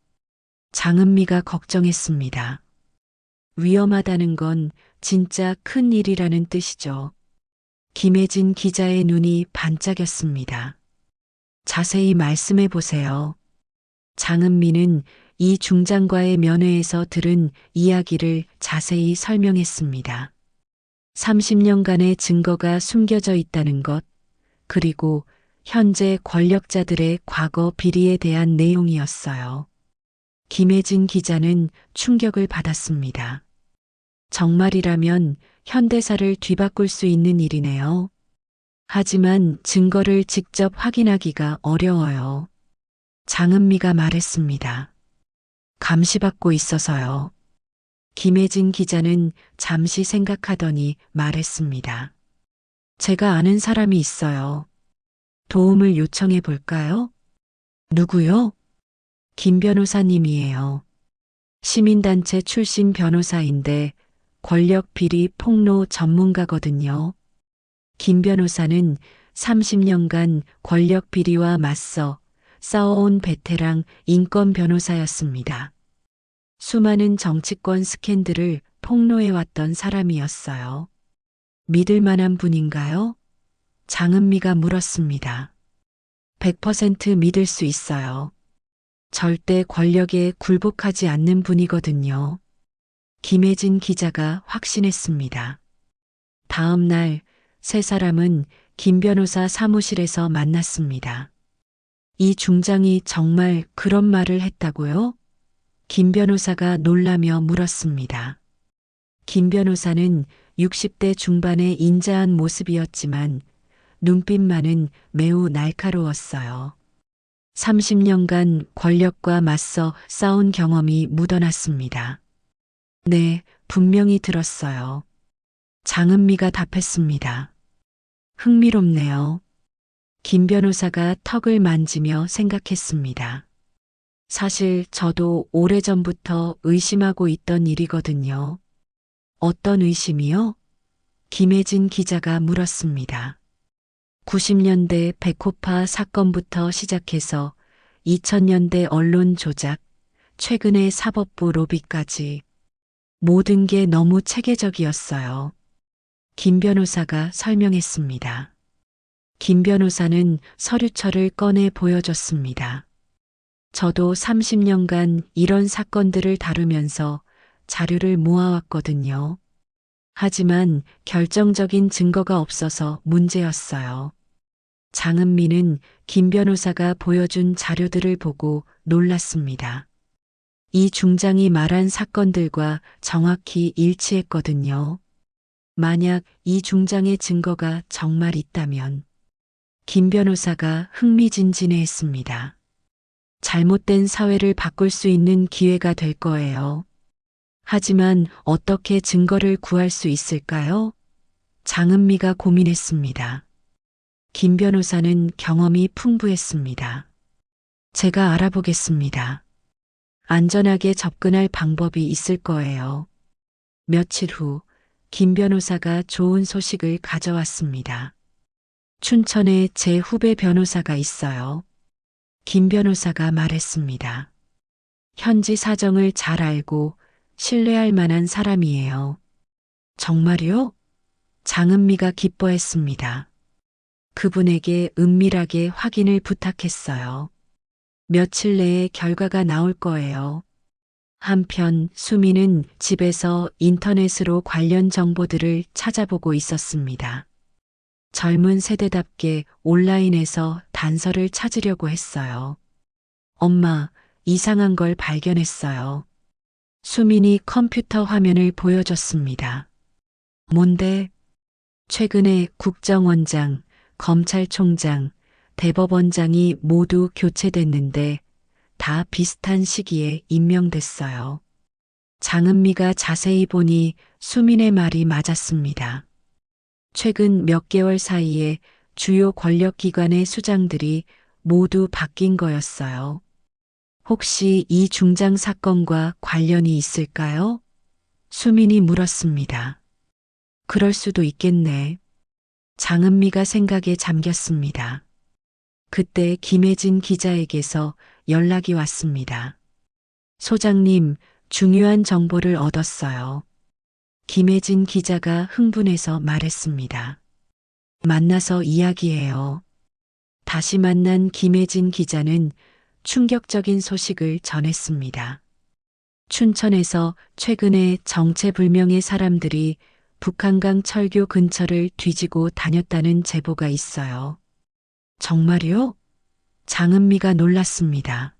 장은미가 걱정했습니다. 위험하다는 건 진짜 큰 일이라는 뜻이죠. 김혜진 기자의 눈이 반짝였습니다. 자세히 말씀해 보세요. 장은미는 이 중장과의 면회에서 들은 이야기를 자세히 설명했습니다. 30년간의 증거가 숨겨져 있다는 것, 그리고 현재 권력자들의 과거 비리에 대한 내용이었어요. 김혜진 기자는 충격을 받았습니다. 정말이라면 현대사를 뒤바꿀 수 있는 일이네요. 하지만 증거를 직접 확인하기가 어려워요. 장은미가 말했습니다. 감시받고 있어서요. 김혜진 기자는 잠시 생각하더니 말했습니다. 제가 아는 사람이 있어요. 도움을 요청해 볼까요? 누구요? 김 변호사님이에요. 시민단체 출신 변호사인데 권력 비리 폭로 전문가거든요. 김 변호사는 30년간 권력 비리와 맞서 싸워온 베테랑 인권 변호사였습니다. 수많은 정치권 스캔들을 폭로해왔던 사람이었어요. 믿을 만한 분인가요? 장은미가 물었습니다. 100% 믿을 수 있어요. 절대 권력에 굴복하지 않는 분이거든요. 김혜진 기자가 확신했습니다. 다음 날 세 사람은 김 변호사 사무실에서 만났습니다. 이 중장이 정말 그런 말을 했다고요? 김 변호사가 놀라며 물었습니다. 김 변호사는 60대 중반의 인자한 모습이었지만 눈빛만은 매우 날카로웠어요. 30년간 권력과 맞서 싸운 경험이 묻어났습니다. 네, 분명히 들었어요. 장은미가 답했습니다. 흥미롭네요. 김 변호사가 턱을 만지며 생각했습니다. 사실 저도 오래전부터 의심하고 있던 일이거든요. 어떤 의심이요? 김혜진 기자가 물었습니다. 90년대 백호파 사건부터 시작해서 2000년대 언론 조작, 최근의 사법부 로비까지 모든 게 너무 체계적이었어요. 김 변호사가 설명했습니다. 김 변호사는 서류철을 꺼내 보여줬습니다. 저도 30년간 이런 사건들을 다루면서 자료를 모아왔거든요. 하지만 결정적인 증거가 없어서 문제였어요. 장은미는 김 변호사가 보여준 자료들을 보고 놀랐습니다. 이 중장이 말한 사건들과 정확히 일치했거든요. 만약 이 중장의 증거가 정말 있다면 김 변호사가 흥미진진해했습니다. 잘못된 사회를 바꿀 수 있는 기회가 될 거예요. 하지만 어떻게 증거를 구할 수 있을까요? 장은미가 고민했습니다. 김 변호사는 경험이 풍부했습니다. 제가 알아보겠습니다. 안전하게 접근할 방법이 있을 거예요. 며칠 후, 김 변호사가 좋은 소식을 가져왔습니다. 춘천에 제 후배 변호사가 있어요. 김 변호사가 말했습니다. 현지 사정을 잘 알고 신뢰할 만한 사람이에요. 정말요? 장은미가 기뻐했습니다. 그분에게 은밀하게 확인을 부탁했어요. 며칠 내에 결과가 나올 거예요. 한편 수미는 집에서 인터넷으로 관련 정보들을 찾아보고 있었습니다. 젊은 세대답게 온라인에서 단서를 찾으려고 했어요. 엄마, 이상한 걸 발견했어요. 수민이 컴퓨터 화면을 보여줬습니다. 뭔데? 최근에 국정원장, 검찰총장, 대법원장이 모두 교체됐는데 다 비슷한 시기에 임명됐어요. 장은미가 자세히 보니 수민의 말이 맞았습니다. 최근 몇 개월 사이에 주요 권력기관의 수장들이 모두 바뀐 거였어요. 혹시 이 중장 사건과 관련이 있을까요? 수민이 물었습니다. 그럴 수도 있겠네. 장은미가 생각에 잠겼습니다. 그때 김혜진 기자에게서 연락이 왔습니다. 소장님, 중요한 정보를 얻었어요. 김혜진 기자가 흥분해서 말했습니다. 만나서 이야기해요. 다시 만난 김혜진 기자는 충격적인 소식을 전했습니다. 춘천에서 최근에 정체불명의 사람들이 북한강 철교 근처를 뒤지고 다녔다는 제보가 있어요. 정말요? 장은미가 놀랐습니다.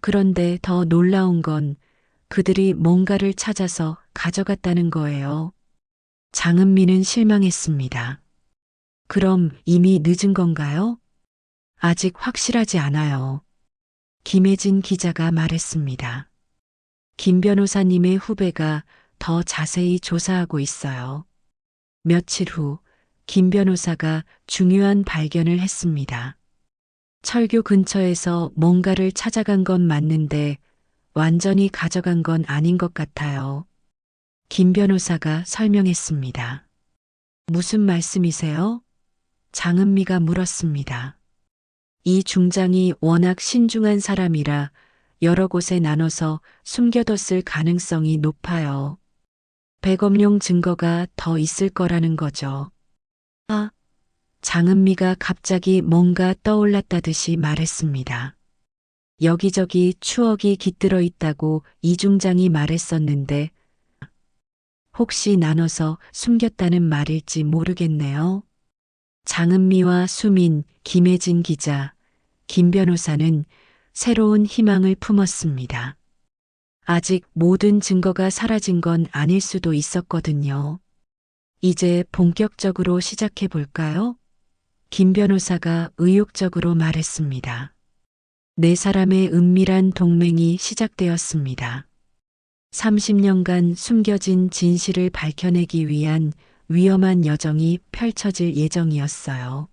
그런데 더 놀라운 건 그들이 뭔가를 찾아서 가져갔다는 거예요. 장은미는 실망했습니다. 그럼 이미 늦은 건가요? 아직 확실하지 않아요. 김혜진 기자가 말했습니다. 김 변호사님의 후배가 더 자세히 조사하고 있어요. 며칠 후, 김 변호사가 중요한 발견을 했습니다. 철교 근처에서 뭔가를 찾아간 건 맞는데 완전히 가져간 건 아닌 것 같아요. 김 변호사가 설명했습니다. 무슨 말씀이세요? 장은미가 물었습니다. 이 중장이 워낙 신중한 사람이라 여러 곳에 나눠서 숨겨뒀을 가능성이 높아요. 백업용 증거가 더 있을 거라는 거죠. 아, 장은미가 갑자기 뭔가 떠올랐다듯이 말했습니다. 여기저기 추억이 깃들어 있다고 이 중장이 말했었는데 혹시 나눠서 숨겼다는 말일지 모르겠네요. 장은미와 수민, 김혜진 기자, 김 변호사는 새로운 희망을 품었습니다. 아직 모든 증거가 사라진 건 아닐 수도 있었거든요. 이제 본격적으로 시작해 볼까요? 김 변호사가 의욕적으로 말했습니다. 네 사람의 은밀한 동맹이 시작되었습니다. 30년간 숨겨진 진실을 밝혀내기 위한 위험한 여정이 펼쳐질 예정이었어요.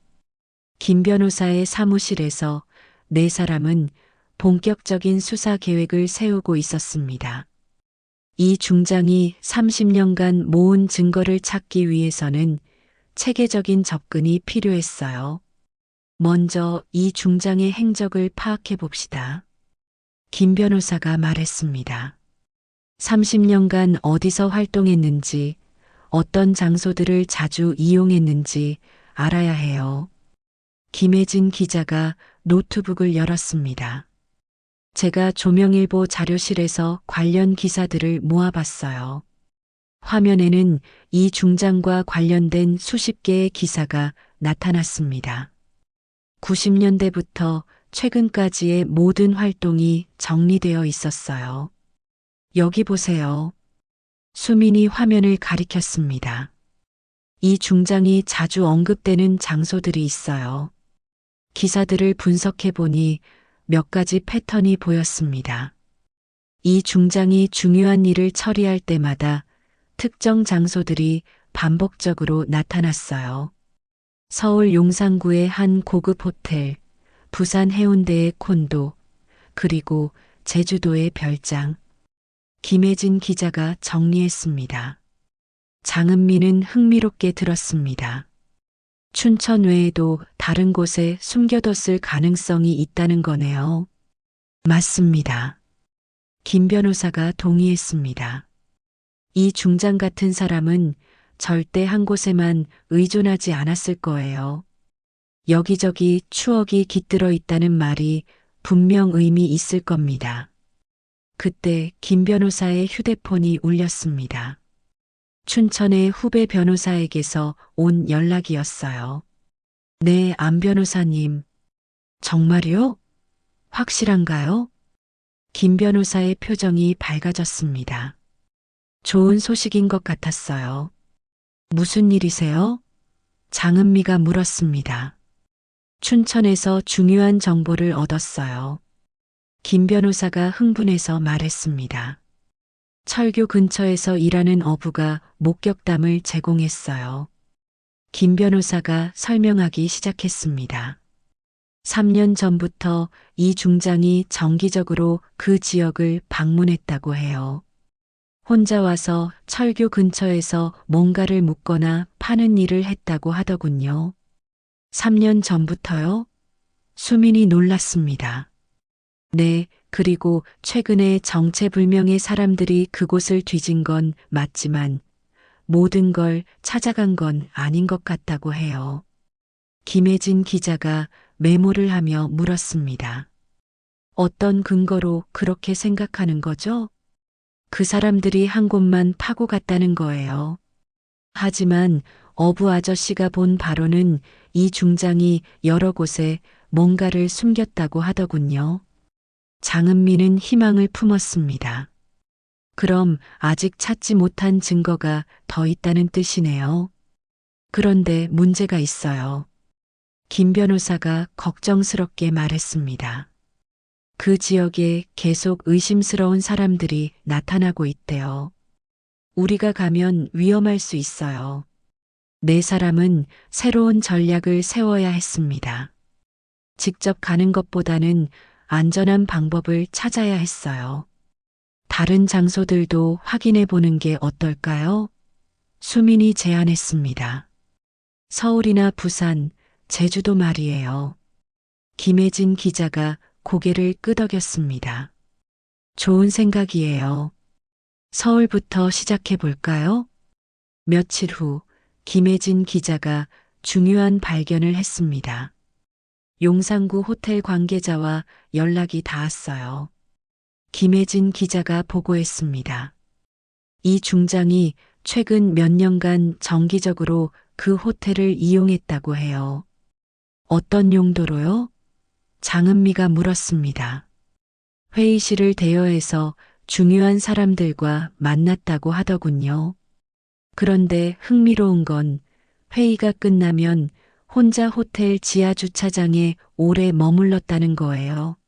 김 변호사의 사무실에서 네 사람은 본격적인 수사 계획을 세우고 있었습니다. 이 중장이 30년간 모은 증거를 찾기 위해서는 체계적인 접근이 필요했어요. 먼저 이 중장의 행적을 파악해 봅시다. 김 변호사가 말했습니다. 30년간 어디서 활동했는지, 어떤 장소들을 자주 이용했는지 알아야 해요. 김혜진 기자가 노트북을 열었습니다. 제가 조명일보 자료실에서 관련 기사들을 모아봤어요. 화면에는 이 중장과 관련된 수십 개의 기사가 나타났습니다. 90년대부터 최근까지의 모든 활동이 정리되어 있었어요. 여기 보세요. 수민이 화면을 가리켰습니다. 이 중장이 자주 언급되는 장소들이 있어요. 기사들을 분석해 보니 몇 가지 패턴이 보였습니다. 이 중장이 중요한 일을 처리할 때마다 특정 장소들이 반복적으로 나타났어요. 서울 용산구의 한 고급 호텔, 부산 해운대의 콘도, 그리고 제주도의 별장. 김혜진 기자가 정리했습니다. 장은미는 흥미롭게 들었습니다. 춘천 외에도 다른 곳에 숨겨뒀을 가능성이 있다는 거네요. 맞습니다. 김 변호사가 동의했습니다. 이 중장 같은 사람은 절대 한 곳에만 의존하지 않았을 거예요. 여기저기 추억이 깃들어 있다는 말이 분명 의미 있을 겁니다. 그때 김 변호사의 휴대폰이 울렸습니다. 춘천의 후배 변호사에게서 온 연락이었어요. 네, 안 변호사님. 정말요? 확실한가요? 김 변호사의 표정이 밝아졌습니다. 좋은 소식인 것 같았어요. 무슨 일이세요? 장은미가 물었습니다. 춘천에서 중요한 정보를 얻었어요. 김 변호사가 흥분해서 말했습니다. 철교 근처에서 일하는 어부가 목격담을 제공했어요. 김 변호사가 설명하기 시작했습니다. 3년 전부터 이 중장이 정기적으로 그 지역을 방문했다고 해요. 혼자 와서 철교 근처에서 뭔가를 묻거나 파는 일을 했다고 하더군요. 3년 전부터요? 수민이 놀랐습니다. 네, 그리고 최근에 정체불명의 사람들이 그곳을 뒤진 건 맞지만 모든 걸 찾아간 건 아닌 것 같다고 해요. 김혜진 기자가 메모를 하며 물었습니다. 어떤 근거로 그렇게 생각하는 거죠? 그 사람들이 한 곳만 파고 갔다는 거예요. 하지만 어부 아저씨가 본 바로는 이 중장이 여러 곳에 뭔가를 숨겼다고 하더군요. 장은미는 희망을 품었습니다. 그럼 아직 찾지 못한 증거가 더 있다는 뜻이네요. 그런데 문제가 있어요. 김 변호사가 걱정스럽게 말했습니다. 그 지역에 계속 의심스러운 사람들이 나타나고 있대요. 우리가 가면 위험할 수 있어요. 네 사람은 새로운 전략을 세워야 했습니다. 직접 가는 것보다는 안전한 방법을 찾아야 했어요. 다른 장소들도 확인해 보는 게 어떨까요? 수민이 제안했습니다. 서울이나 부산, 제주도 말이에요. 김혜진 기자가 고개를 끄덕였습니다. 좋은 생각이에요. 서울부터 시작해 볼까요? 며칠 후 김혜진 기자가 중요한 발견을 했습니다. 용산구 호텔 관계자와 연락이 닿았어요. 김혜진 기자가 보고했습니다. 이 중장이 최근 몇 년간 정기적으로 그 호텔을 이용했다고 해요. 어떤 용도로요? 장은미가 물었습니다. 회의실을 대여해서 중요한 사람들과 만났다고 하더군요. 그런데 흥미로운 건 회의가 끝나면 혼자 호텔 지하 주차장에 오래 머물렀다는 거예요.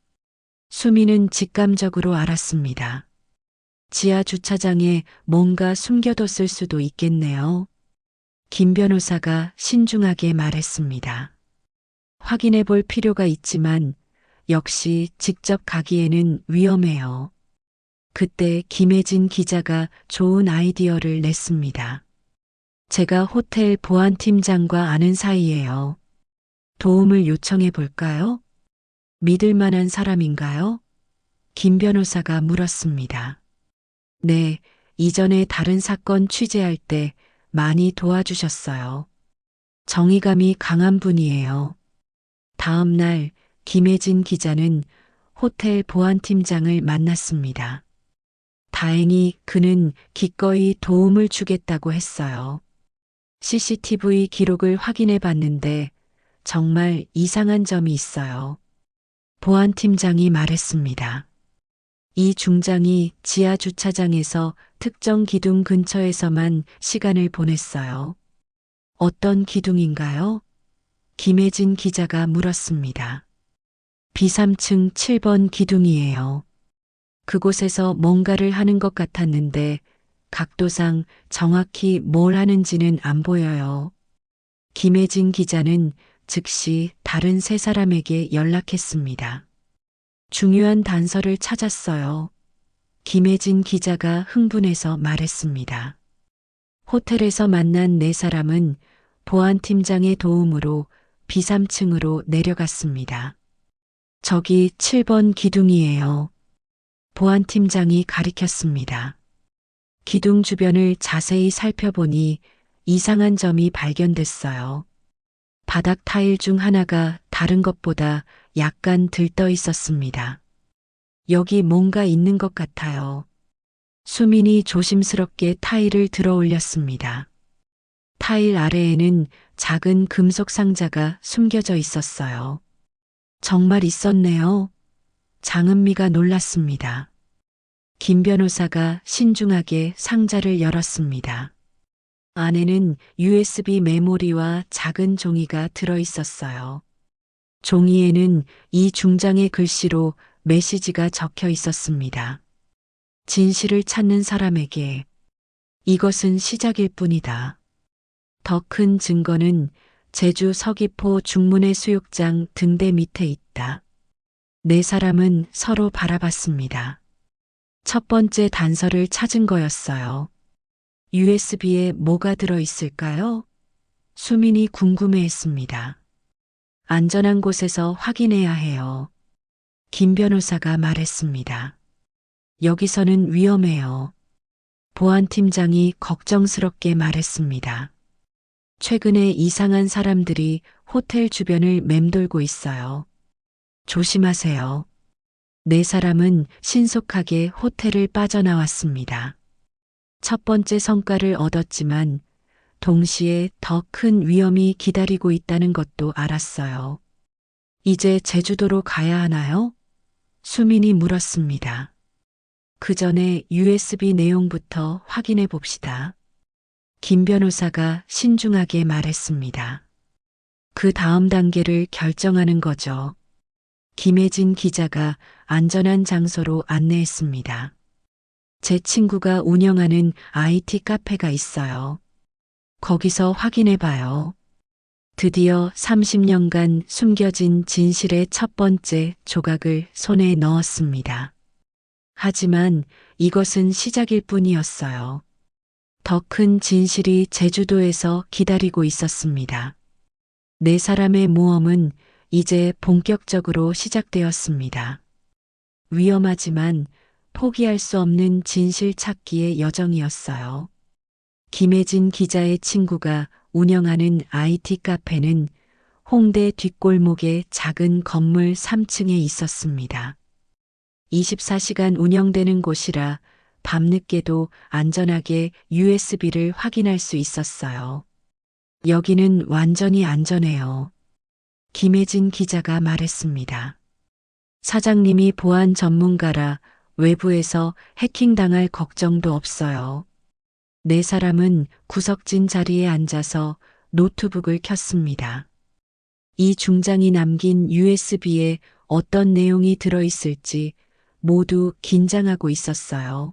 수미는 직감적으로 알았습니다. 지하 주차장에 뭔가 숨겨뒀을 수도 있겠네요. 김 변호사가 신중하게 말했습니다. 확인해 볼 필요가 있지만 역시 직접 가기에는 위험해요. 그때 김혜진 기자가 좋은 아이디어를 냈습니다. 제가 호텔 보안팀장과 아는 사이예요. 도움을 요청해 볼까요? 믿을 만한 사람인가요? 김 변호사가 물었습니다. 네, 이전에 다른 사건 취재할 때 많이 도와주셨어요. 정의감이 강한 분이에요. 다음 날 김혜진 기자는 호텔 보안팀장을 만났습니다. 다행히 그는 기꺼이 도움을 주겠다고 했어요. CCTV 기록을 확인해 봤는데 정말 이상한 점이 있어요. 보안팀장이 말했습니다. 이 중장이 지하 주차장에서 특정 기둥 근처에서만 시간을 보냈어요. 어떤 기둥인가요? 김혜진 기자가 물었습니다. B3층 7번 기둥이에요. 그곳에서 뭔가를 하는 것 같았는데 각도상 정확히 뭘 하는지는 안 보여요. 김혜진 기자는 즉시 다른 세 사람에게 연락했습니다. 중요한 단서를 찾았어요. 김혜진 기자가 흥분해서 말했습니다. 호텔에서 만난 네 사람은 보안팀장의 도움으로 B3층으로 내려갔습니다. 저기 7번 기둥이에요. 보안팀장이 가리켰습니다. 기둥 주변을 자세히 살펴보니 이상한 점이 발견됐어요. 바닥 타일 중 하나가 다른 것보다 약간 들떠 있었습니다. 여기 뭔가 있는 것 같아요. 수민이 조심스럽게 타일을 들어 올렸습니다. 타일 아래에는 작은 금속 상자가 숨겨져 있었어요. 정말 있었네요. 장은미가 놀랐습니다. 김 변호사가 신중하게 상자를 열었습니다. 안에는 USB 메모리와 작은 종이가 들어 있었어요. 종이에는 이 중장의 글씨로 메시지가 적혀 있었습니다. 진실을 찾는 사람에게 이것은 시작일 뿐이다. 더 큰 증거는 제주 서귀포 중문의 수욕장 등대 밑에 있다. 네 사람은 서로 바라봤습니다. 첫 번째 단서를 찾은 거였어요. USB에 뭐가 들어 있을까요? 수민이 궁금해했습니다. 안전한 곳에서 확인해야 해요. 김 변호사가 말했습니다. 여기서는 위험해요. 보안팀장이 걱정스럽게 말했습니다. 최근에 이상한 사람들이 호텔 주변을 맴돌고 있어요. 조심하세요. 네 사람은 신속하게 호텔을 빠져나왔습니다. 첫 번째 성과를 얻었지만 동시에 더 큰 위험이 기다리고 있다는 것도 알았어요. 이제 제주도로 가야 하나요? 수민이 물었습니다. 그 전에 USB 내용부터 확인해 봅시다. 김 변호사가 신중하게 말했습니다. 그 다음 단계를 결정하는 거죠. 김혜진 기자가 안전한 장소로 안내했습니다. 제 친구가 운영하는 IT 카페가 있어요. 거기서 확인해 봐요. 드디어 30년간 숨겨진 진실의 첫 번째 조각을 손에 넣었습니다. 하지만 이것은 시작일 뿐이었어요. 더 큰 진실이 제주도에서 기다리고 있었습니다. 네 사람의 모험은 이제 본격적으로 시작되었습니다. 위험하지만 포기할 수 없는 진실 찾기의 여정이었어요. 김혜진 기자의 친구가 운영하는 IT 카페는 홍대 뒷골목의 작은 건물 3층에 있었습니다. 24시간 운영되는 곳이라 밤늦게도 안전하게 USB를 확인할 수 있었어요. 여기는 완전히 안전해요. 김혜진 기자가 말했습니다. 사장님이 보안 전문가라 외부에서 해킹당할 걱정도 없어요. 네 사람은 구석진 자리에 앉아서 노트북을 켰습니다. 이 중장이 남긴 USB에 어떤 내용이 들어있을지 모두 긴장하고 있었어요.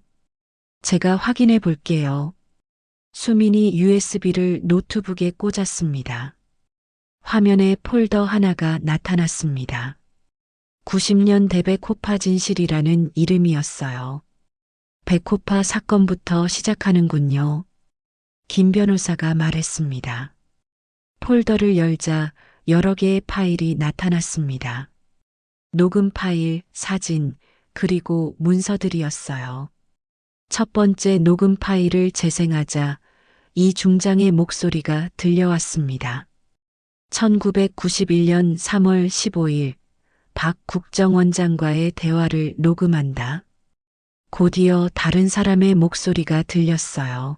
제가 확인해 볼게요. 수민이 USB를 노트북에 꽂았습니다. 화면에 폴더 하나가 나타났습니다. 90년 대백호파 진실이라는 이름이었어요. 백호파 사건부터 시작하는군요. 김 변호사가 말했습니다. 폴더를 열자 여러 개의 파일이 나타났습니다. 녹음 파일, 사진, 그리고 문서들이었어요. 첫 번째 녹음 파일을 재생하자 이 중장의 목소리가 들려왔습니다. 1991년 3월 15일 박 국정원장과의 대화를 녹음한다. 곧이어 다른 사람의 목소리가 들렸어요.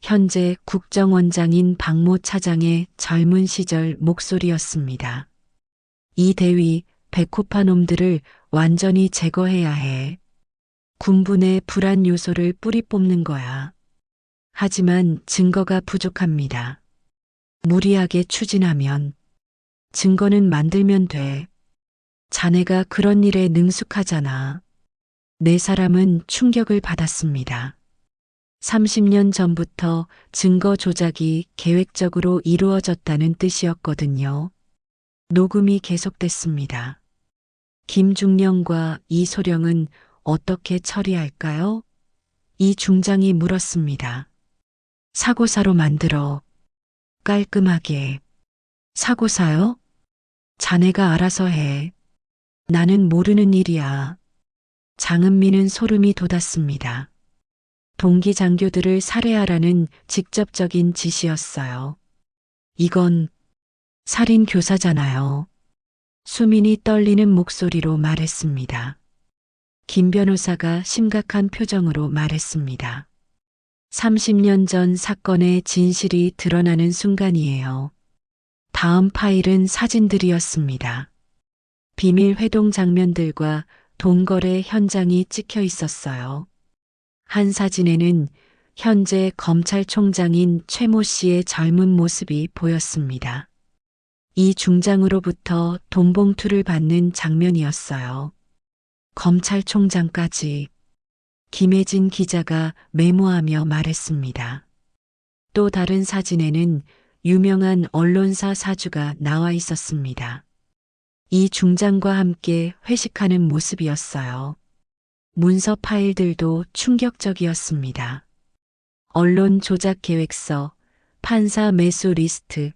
현재 국정원장인 박모 차장의 젊은 시절 목소리였습니다. 이 대위 백호파 놈들을 완전히 제거해야 해. 군부의 불안 요소를 뿌리 뽑는 거야. 하지만 증거가 부족합니다. 무리하게 추진하면 증거는 만들면 돼. 자네가 그런 일에 능숙하잖아. 네 사람은 충격을 받았습니다. 30년 전부터 증거 조작이 계획적으로 이루어졌다는 뜻이었거든요. 녹음이 계속됐습니다. 김중령과 이소령은 어떻게 처리할까요? 이 중장이 물었습니다. 사고사로 만들어. 깔끔하게. 사고사요? 자네가 알아서 해. 나는 모르는 일이야. 장은미는 소름이 돋았습니다. 동기 장교들을 살해하라는 직접적인 지시였어요. 이건 살인 교사잖아요. 수민이 떨리는 목소리로 말했습니다. 김 변호사가 심각한 표정으로 말했습니다. 30년 전 사건의 진실이 드러나는 순간이에요. 다음 파일은 사진들이었습니다. 비밀 회동 장면들과 돈거래 현장이 찍혀 있었어요. 한 사진에는 현재 검찰총장인 최모 씨의 젊은 모습이 보였습니다. 이 중장으로부터 돈봉투를 받는 장면이었어요. 검찰총장까지. 김혜진 기자가 메모하며 말했습니다. 또 다른 사진에는 유명한 언론사 사주가 나와 있었습니다. 이 중장과 함께 회식하는 모습이었어요. 문서 파일들도 충격적이었습니다. 언론 조작 계획서, 판사 매수 리스트,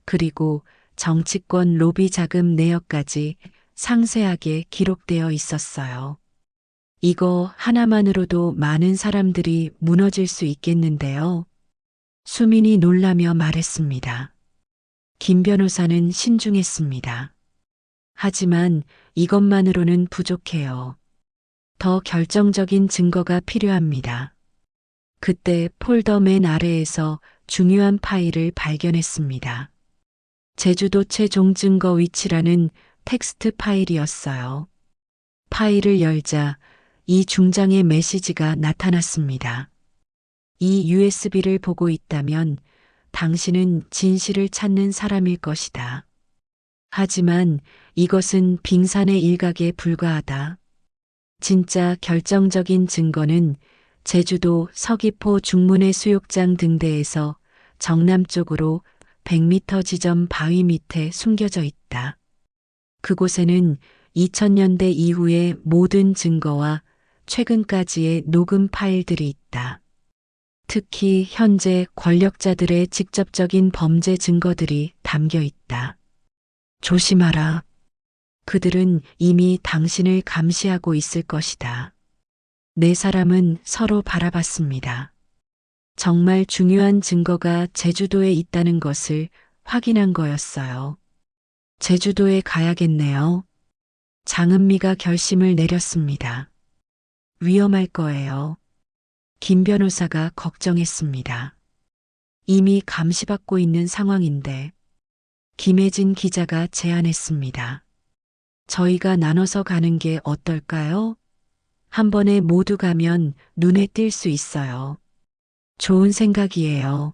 그리고 정치권 로비 자금 내역까지 상세하게 기록되어 있었어요. 이거 하나만으로도 많은 사람들이 무너질 수 있겠는데요. 수민이 놀라며 말했습니다. 김 변호사는 신중했습니다. 하지만 이것만으로는 부족해요. 더 결정적인 증거가 필요합니다. 그때 폴더 맨 아래에서 중요한 파일을 발견했습니다. 제주도 최종 증거 위치라는 텍스트 파일이었어요. 파일을 열자 이 중장의 메시지가 나타났습니다. 이 USB를 보고 있다면 당신은 진실을 찾는 사람일 것이다. 하지만 이것은 빙산의 일각에 불과하다. 진짜 결정적인 증거는 제주도 서귀포 중문해 수욕장 등대에서 정남쪽으로 100m 지점 바위 밑에 숨겨져 있다. 그곳에는 2000년대 이후의 모든 증거와 최근까지의 녹음 파일들이 있다. 특히 현재 권력자들의 직접적인 범죄 증거들이 담겨 있다. 조심하라. 그들은 이미 당신을 감시하고 있을 것이다. 네 사람은 서로 바라봤습니다. 정말 중요한 증거가 제주도에 있다는 것을 확인한 거였어요. 제주도에 가야겠네요. 장은미가 결심을 내렸습니다. 위험할 거예요. 김 변호사가 걱정했습니다. 이미 감시받고 있는 상황인데 김혜진 기자가 제안했습니다. 저희가 나눠서 가는 게 어떨까요? 한 번에 모두 가면 눈에 띌 수 있어요. 좋은 생각이에요.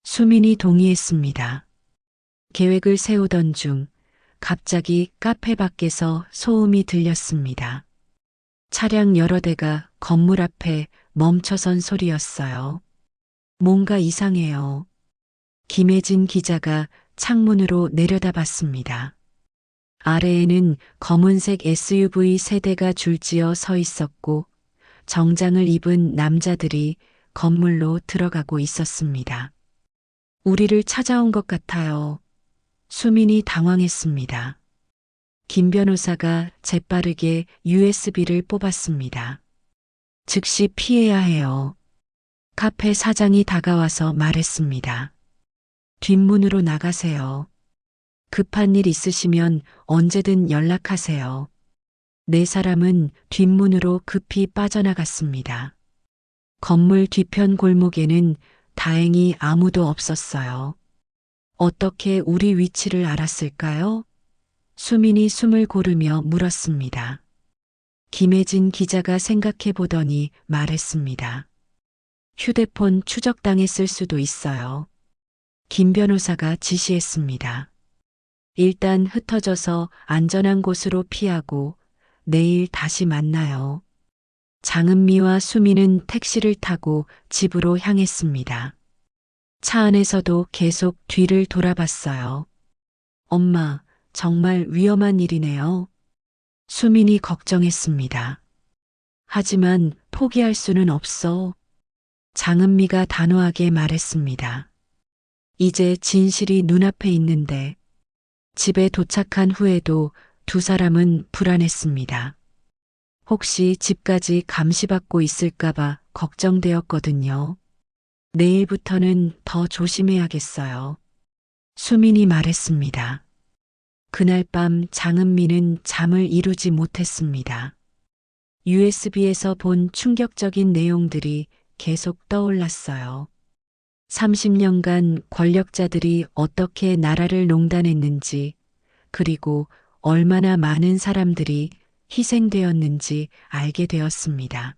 수민이 동의했습니다. 계획을 세우던 중 갑자기 카페 밖에서 소음이 들렸습니다. 차량 여러 대가 건물 앞에 멈춰선 소리였어요. 뭔가 이상해요. 김혜진 기자가 창문으로 내려다봤습니다. 아래에는 검은색 SUV 세대가 줄지어 서 있었고 정장을 입은 남자들이 건물로 들어가고 있었습니다. 우리를 찾아온 것 같아요. 수민이 당황했습니다. 김 변호사가 재빠르게 USB를 뽑았습니다. 즉시 피해야 해요. 카페 사장이 다가와서 말했습니다. 뒷문으로 나가세요. 급한 일 있으시면 언제든 연락하세요. 네 사람은 뒷문으로 급히 빠져나갔습니다. 건물 뒤편 골목에는 다행히 아무도 없었어요. 어떻게 우리 위치를 알았을까요? 수민이 숨을 고르며 물었습니다. 김혜진 기자가 생각해 보더니 말했습니다. 휴대폰 추적당했을 수도 있어요. 김 변호사가 지시했습니다. 일단 흩어져서 안전한 곳으로 피하고 내일 다시 만나요. 장은미와 수미는 택시를 타고 집으로 향했습니다. 차 안에서도 계속 뒤를 돌아봤어요. 엄마, 정말 위험한 일이네요. 수민이 걱정했습니다. 하지만 포기할 수는 없어. 장은미가 단호하게 말했습니다. 이제 진실이 눈앞에 있는데 집에 도착한 후에도 두 사람은 불안했습니다. 혹시 집까지 감시받고 있을까봐 걱정되었거든요. 내일부터는 더 조심해야겠어요. 수민이 말했습니다. 그날 밤 장은미는 잠을 이루지 못했습니다. USB에서 본 충격적인 내용들이 계속 떠올랐어요. 30년간 권력자들이 어떻게 나라를 농단했는지, 그리고 얼마나 많은 사람들이 희생되었는지 알게 되었습니다.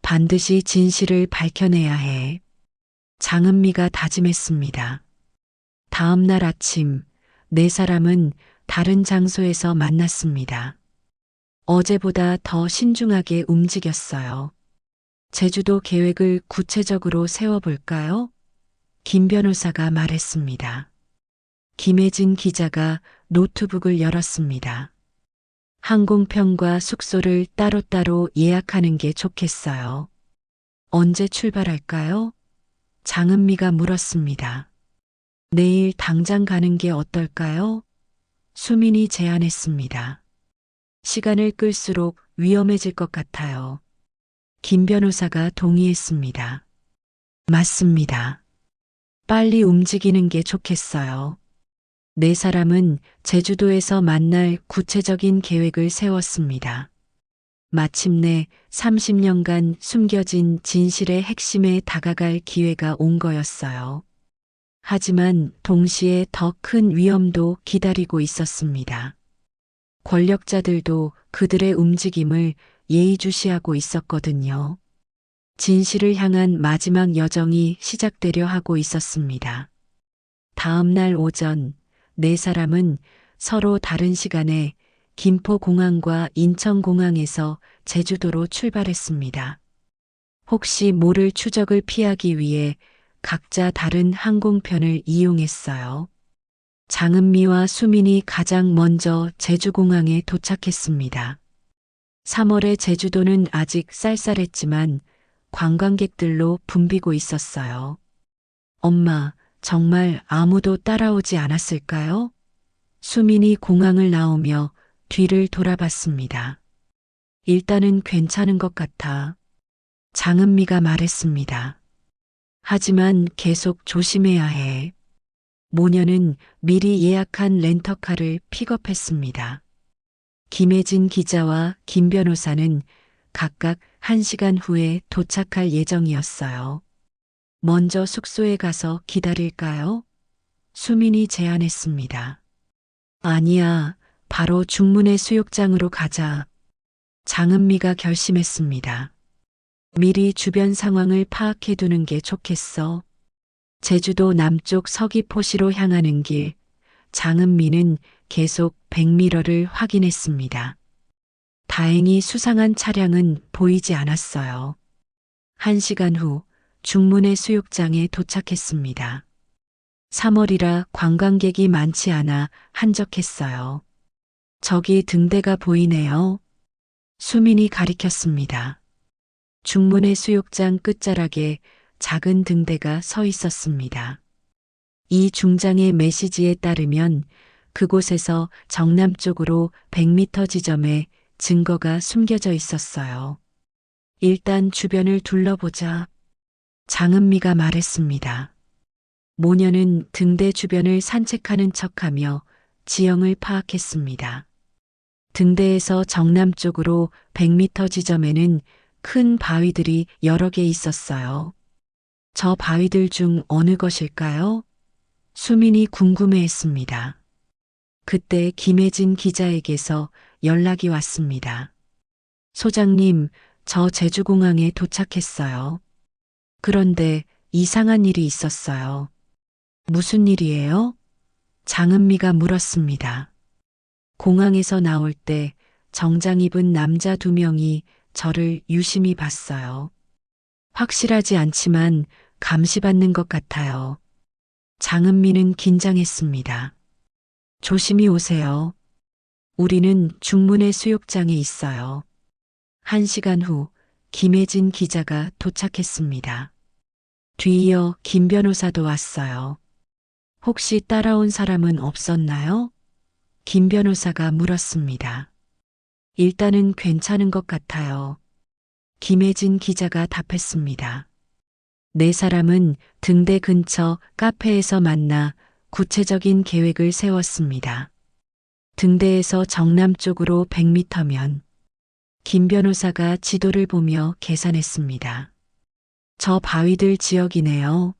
반드시 진실을 밝혀내야 해. 장은미가 다짐했습니다. 다음 날 아침, 네 사람은 다른 장소에서 만났습니다. 어제보다 더 신중하게 움직였어요. 제주도 계획을 구체적으로 세워볼까요? 김 변호사가 말했습니다. 김혜진 기자가 노트북을 열었습니다. 항공편과 숙소를 따로따로 예약하는 게 좋겠어요. 언제 출발할까요? 장은미가 물었습니다. 내일 당장 가는 게 어떨까요? 수민이 제안했습니다. 시간을 끌수록 위험해질 것 같아요. 김 변호사가 동의했습니다. 맞습니다. 빨리 움직이는 게 좋겠어요. 네 사람은 제주도에서 만날 구체적인 계획을 세웠습니다. 마침내 30년간 숨겨진 진실의 핵심에 다가갈 기회가 온 거였어요. 하지만 동시에 더 큰 위험도 기다리고 있었습니다. 권력자들도 그들의 움직임을 예의주시하고 있었거든요. 진실을 향한 마지막 여정이 시작되려 하고 있었습니다. 다음 날 오전, 네 사람은 서로 다른 시간에 김포공항과 인천공항에서 제주도로 출발했습니다. 혹시 모를 추적을 피하기 위해 각자 다른 항공편을 이용했어요. 장은미와 수민이 가장 먼저 제주공항에 도착했습니다. 3월의 제주도는 아직 쌀쌀했지만 관광객들로 붐비고 있었어요. 엄마, 정말 아무도 따라오지 않았을까요? 수민이 공항을 나오며 뒤를 돌아봤습니다. 일단은 괜찮은 것 같아. 장은미가 말했습니다. 하지만 계속 조심해야 해. 모녀는 미리 예약한 렌터카를 픽업했습니다. 김혜진 기자와 김 변호사는 각각 1시간 후에 도착할 예정이었어요. 먼저 숙소에 가서 기다릴까요? 수민이 제안했습니다. 아니야, 바로 중문의 수욕장으로 가자. 장은미가 결심했습니다. 미리 주변 상황을 파악해 두는 게 좋겠어. 제주도 남쪽 서귀포시로 향하는 길, 장은미는 계속 백미러를 확인했습니다. 다행히 수상한 차량은 보이지 않았어요. 1시간 후 중문의 수욕장에 도착했습니다. 3월이라 관광객이 많지 않아 한적했어요. 저기 등대가 보이네요. 수민이 가리켰습니다. 중문의 수욕장 끝자락에 작은 등대가 서 있었습니다. 이 중장의 메시지에 따르면 그곳에서 정남쪽으로 100m 지점에 증거가 숨겨져 있었어요. 일단 주변을 둘러보자. 장은미가 말했습니다. 모녀는 등대 주변을 산책하는 척하며 지형을 파악했습니다. 등대에서 정남쪽으로 100m 지점에는 큰 바위들이 여러 개 있었어요. 저 바위들 중 어느 것일까요? 수민이 궁금해했습니다. 그때 김혜진 기자에게서 연락이 왔습니다. 소장님, 저 제주공항에 도착했어요. 그런데 이상한 일이 있었어요. 무슨 일이에요? 장은미가 물었습니다. 공항에서 나올 때 정장 입은 남자 2명이 저를 유심히 봤어요. 확실하지 않지만 감시받는 것 같아요. 장은미는 긴장했습니다. 조심히 오세요. 우리는 중문의 수욕장에 있어요. 1시간 후 김혜진 기자가 도착했습니다. 뒤이어 김 변호사도 왔어요. 혹시 따라온 사람은 없었나요? 김 변호사가 물었습니다. 일단은 괜찮은 것 같아요. 김혜진 기자가 답했습니다. 4사람은 등대 근처 카페에서 만나 구체적인 계획을 세웠습니다. 등대에서 정남쪽으로 100m면 김 변호사가 지도를 보며 계산했습니다. 저 바위들 지역이네요.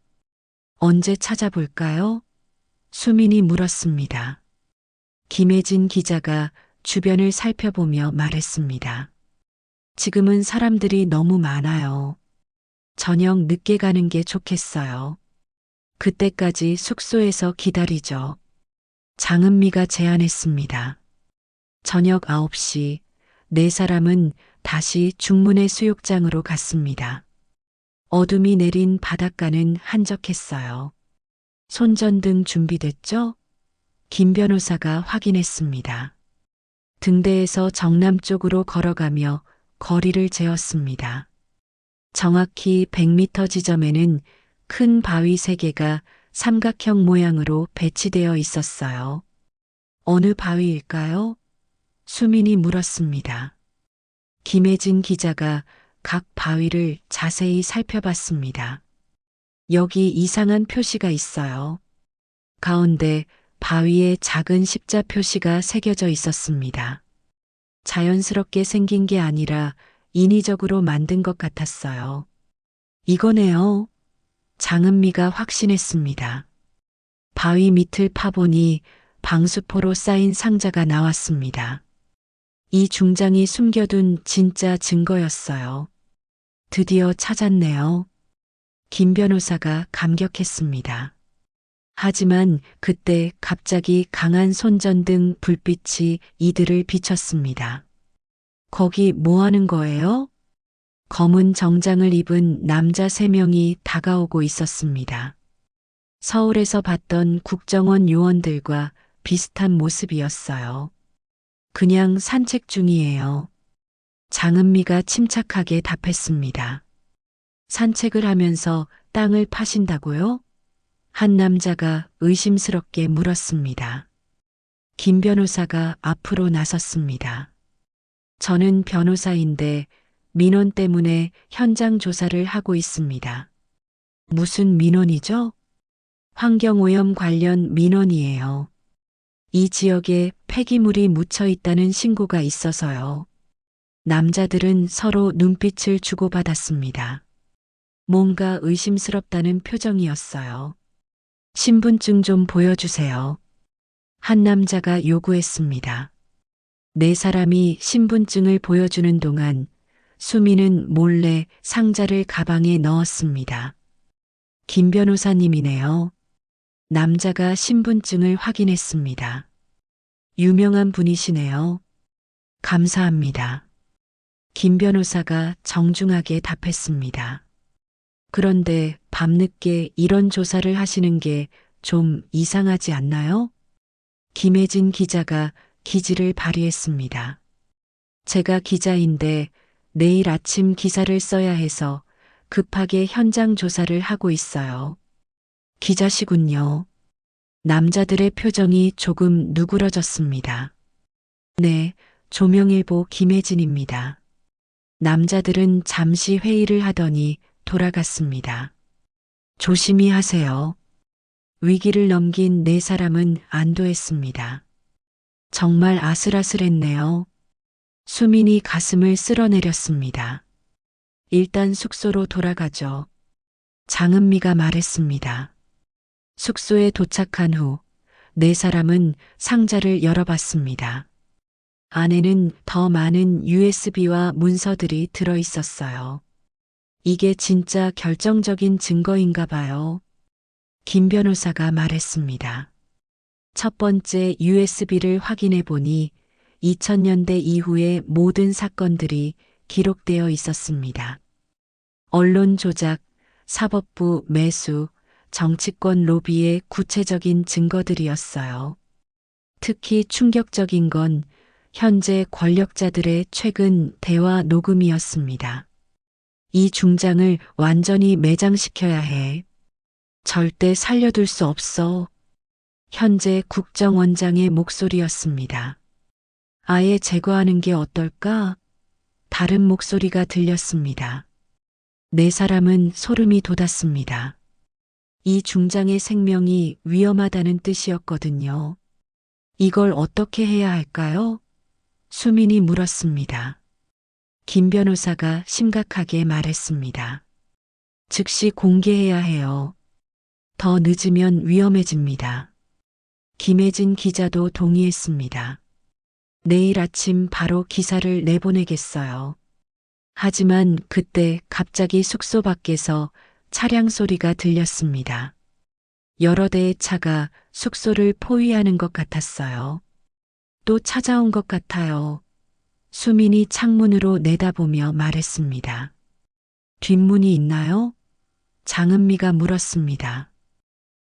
언제 찾아볼까요? 수민이 물었습니다. 김혜진 기자가 주변을 살펴보며 말했습니다. 지금은 사람들이 너무 많아요. 저녁 늦게 가는 게 좋겠어요. 그때까지 숙소에서 기다리죠. 장은미가 제안했습니다. 저녁 9시 4사람은 다시 중문의 수욕장으로 갔습니다. 어둠이 내린 바닷가는 한적했어요. 손전등 준비됐죠? 김 변호사가 확인했습니다. 등대에서 정남쪽으로 걸어가며 거리를 재었습니다. 정확히 100m 지점에는 큰 바위 3개가 삼각형 모양으로 배치되어 있었어요. 어느 바위일까요? 수민이 물었습니다. 김혜진 기자가 각 바위를 자세히 살펴봤습니다. 여기 이상한 표시가 있어요. 가운데 바위에 작은 십자 표시가 새겨져 있었습니다. 자연스럽게 생긴 게 아니라 인위적으로 만든 것 같았어요. 이거네요. 장은미가 확신했습니다. 바위 밑을 파보니 방수포로 쌓인 상자가 나왔습니다. 이 중장이 숨겨둔 진짜 증거였어요. 드디어 찾았네요. 김 변호사가 감격했습니다. 하지만 그때 갑자기 강한 손전등 불빛이 이들을 비췄습니다. 거기 뭐 하는 거예요? 검은 정장을 입은 남자 3명이 다가오고 있었습니다. 서울에서 봤던 국정원 요원들과 비슷한 모습이었어요. 그냥 산책 중이에요. 장은미가 침착하게 답했습니다. 산책을 하면서 땅을 파신다고요? 한 남자가 의심스럽게 물었습니다. 김 변호사가 앞으로 나섰습니다. 저는 변호사인데 민원 때문에 현장 조사를 하고 있습니다. 무슨 민원이죠? 환경오염 관련 민원이에요. 이 지역에 폐기물이 묻혀 있다는 신고가 있어서요. 남자들은 서로 눈빛을 주고받았습니다. 뭔가 의심스럽다는 표정이었어요. 신분증 좀 보여주세요. 한 남자가 요구했습니다. 네 사람이 신분증을 보여주는 동안 수미는 몰래 상자를 가방에 넣었습니다. 김 변호사님이네요. 남자가 신분증을 확인했습니다. 유명한 분이시네요. 감사합니다. 김 변호사가 정중하게 답했습니다. 그런데 밤늦게 이런 조사를 하시는 게 좀 이상하지 않나요? 김혜진 기자가 기지를 발휘했습니다. 제가 기자인데 내일 아침 기사를 써야 해서 급하게 현장 조사를 하고 있어요. 기자시군요. 남자들의 표정이 조금 누그러졌습니다. 네, 조명일보 김혜진입니다. 남자들은 잠시 회의를 하더니 돌아갔습니다. 조심히 하세요. 위기를 넘긴 네 사람은 안도했습니다. 정말 아슬아슬했네요. 수민이 가슴을 쓸어내렸습니다. 일단 숙소로 돌아가죠. 장은미가 말했습니다. 숙소에 도착한 후 네 사람은 상자를 열어봤습니다. 안에는 더 많은 USB와 문서들이 들어 있었어요. 이게 진짜 결정적인 증거인가 봐요. 김 변호사가 말했습니다. 첫 번째 USB를 확인해 보니 2000년대 이후의 모든 사건들이 기록되어 있었습니다. 언론 조작, 사법부 매수, 정치권 로비의 구체적인 증거들이었어요. 특히 충격적인 건 현재 권력자들의 최근 대화 녹음이었습니다. 이 중장을 완전히 매장시켜야 해. 절대 살려둘 수 없어. 현재 국정원장의 목소리였습니다. 아예 제거하는 게 어떨까? 다른 목소리가 들렸습니다. 네 사람은 소름이 돋았습니다. 이 중장의 생명이 위험하다는 뜻이었거든요. 이걸 어떻게 해야 할까요? 수민이 물었습니다. 김 변호사가 심각하게 말했습니다. 즉시 공개해야 해요. 더 늦으면 위험해집니다. 김혜진 기자도 동의했습니다. 내일 아침 바로 기사를 내보내겠어요. 하지만 그때 갑자기 숙소 밖에서 차량 소리가 들렸습니다. 여러 대의 차가 숙소를 포위하는 것 같았어요. 또 찾아온 것 같아요. 수민이 창문으로 내다보며 말했습니다. 뒷문이 있나요? 장은미가 물었습니다.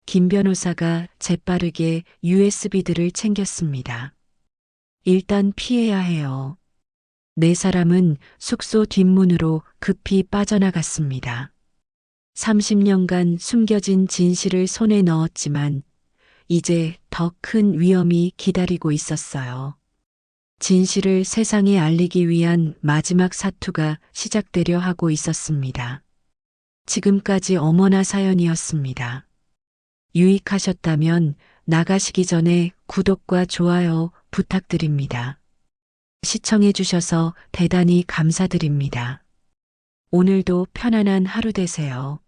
김 변호사가 재빠르게 USB들을 챙겼습니다. 일단 피해야 해요. 네 사람은 숙소 뒷문으로 급히 빠져나갔습니다. 30년간 숨겨진 진실을 손에 넣었지만 이제 더 큰 위험이 기다리고 있었어요. 진실을 세상에 알리기 위한 마지막 사투가 시작되려 하고 있었습니다. 지금까지 어머나 사연이었습니다. 유익하셨다면 나가시기 전에 구독과 좋아요 부탁드립니다. 시청해주셔서 대단히 감사드립니다. 오늘도 편안한 하루 되세요.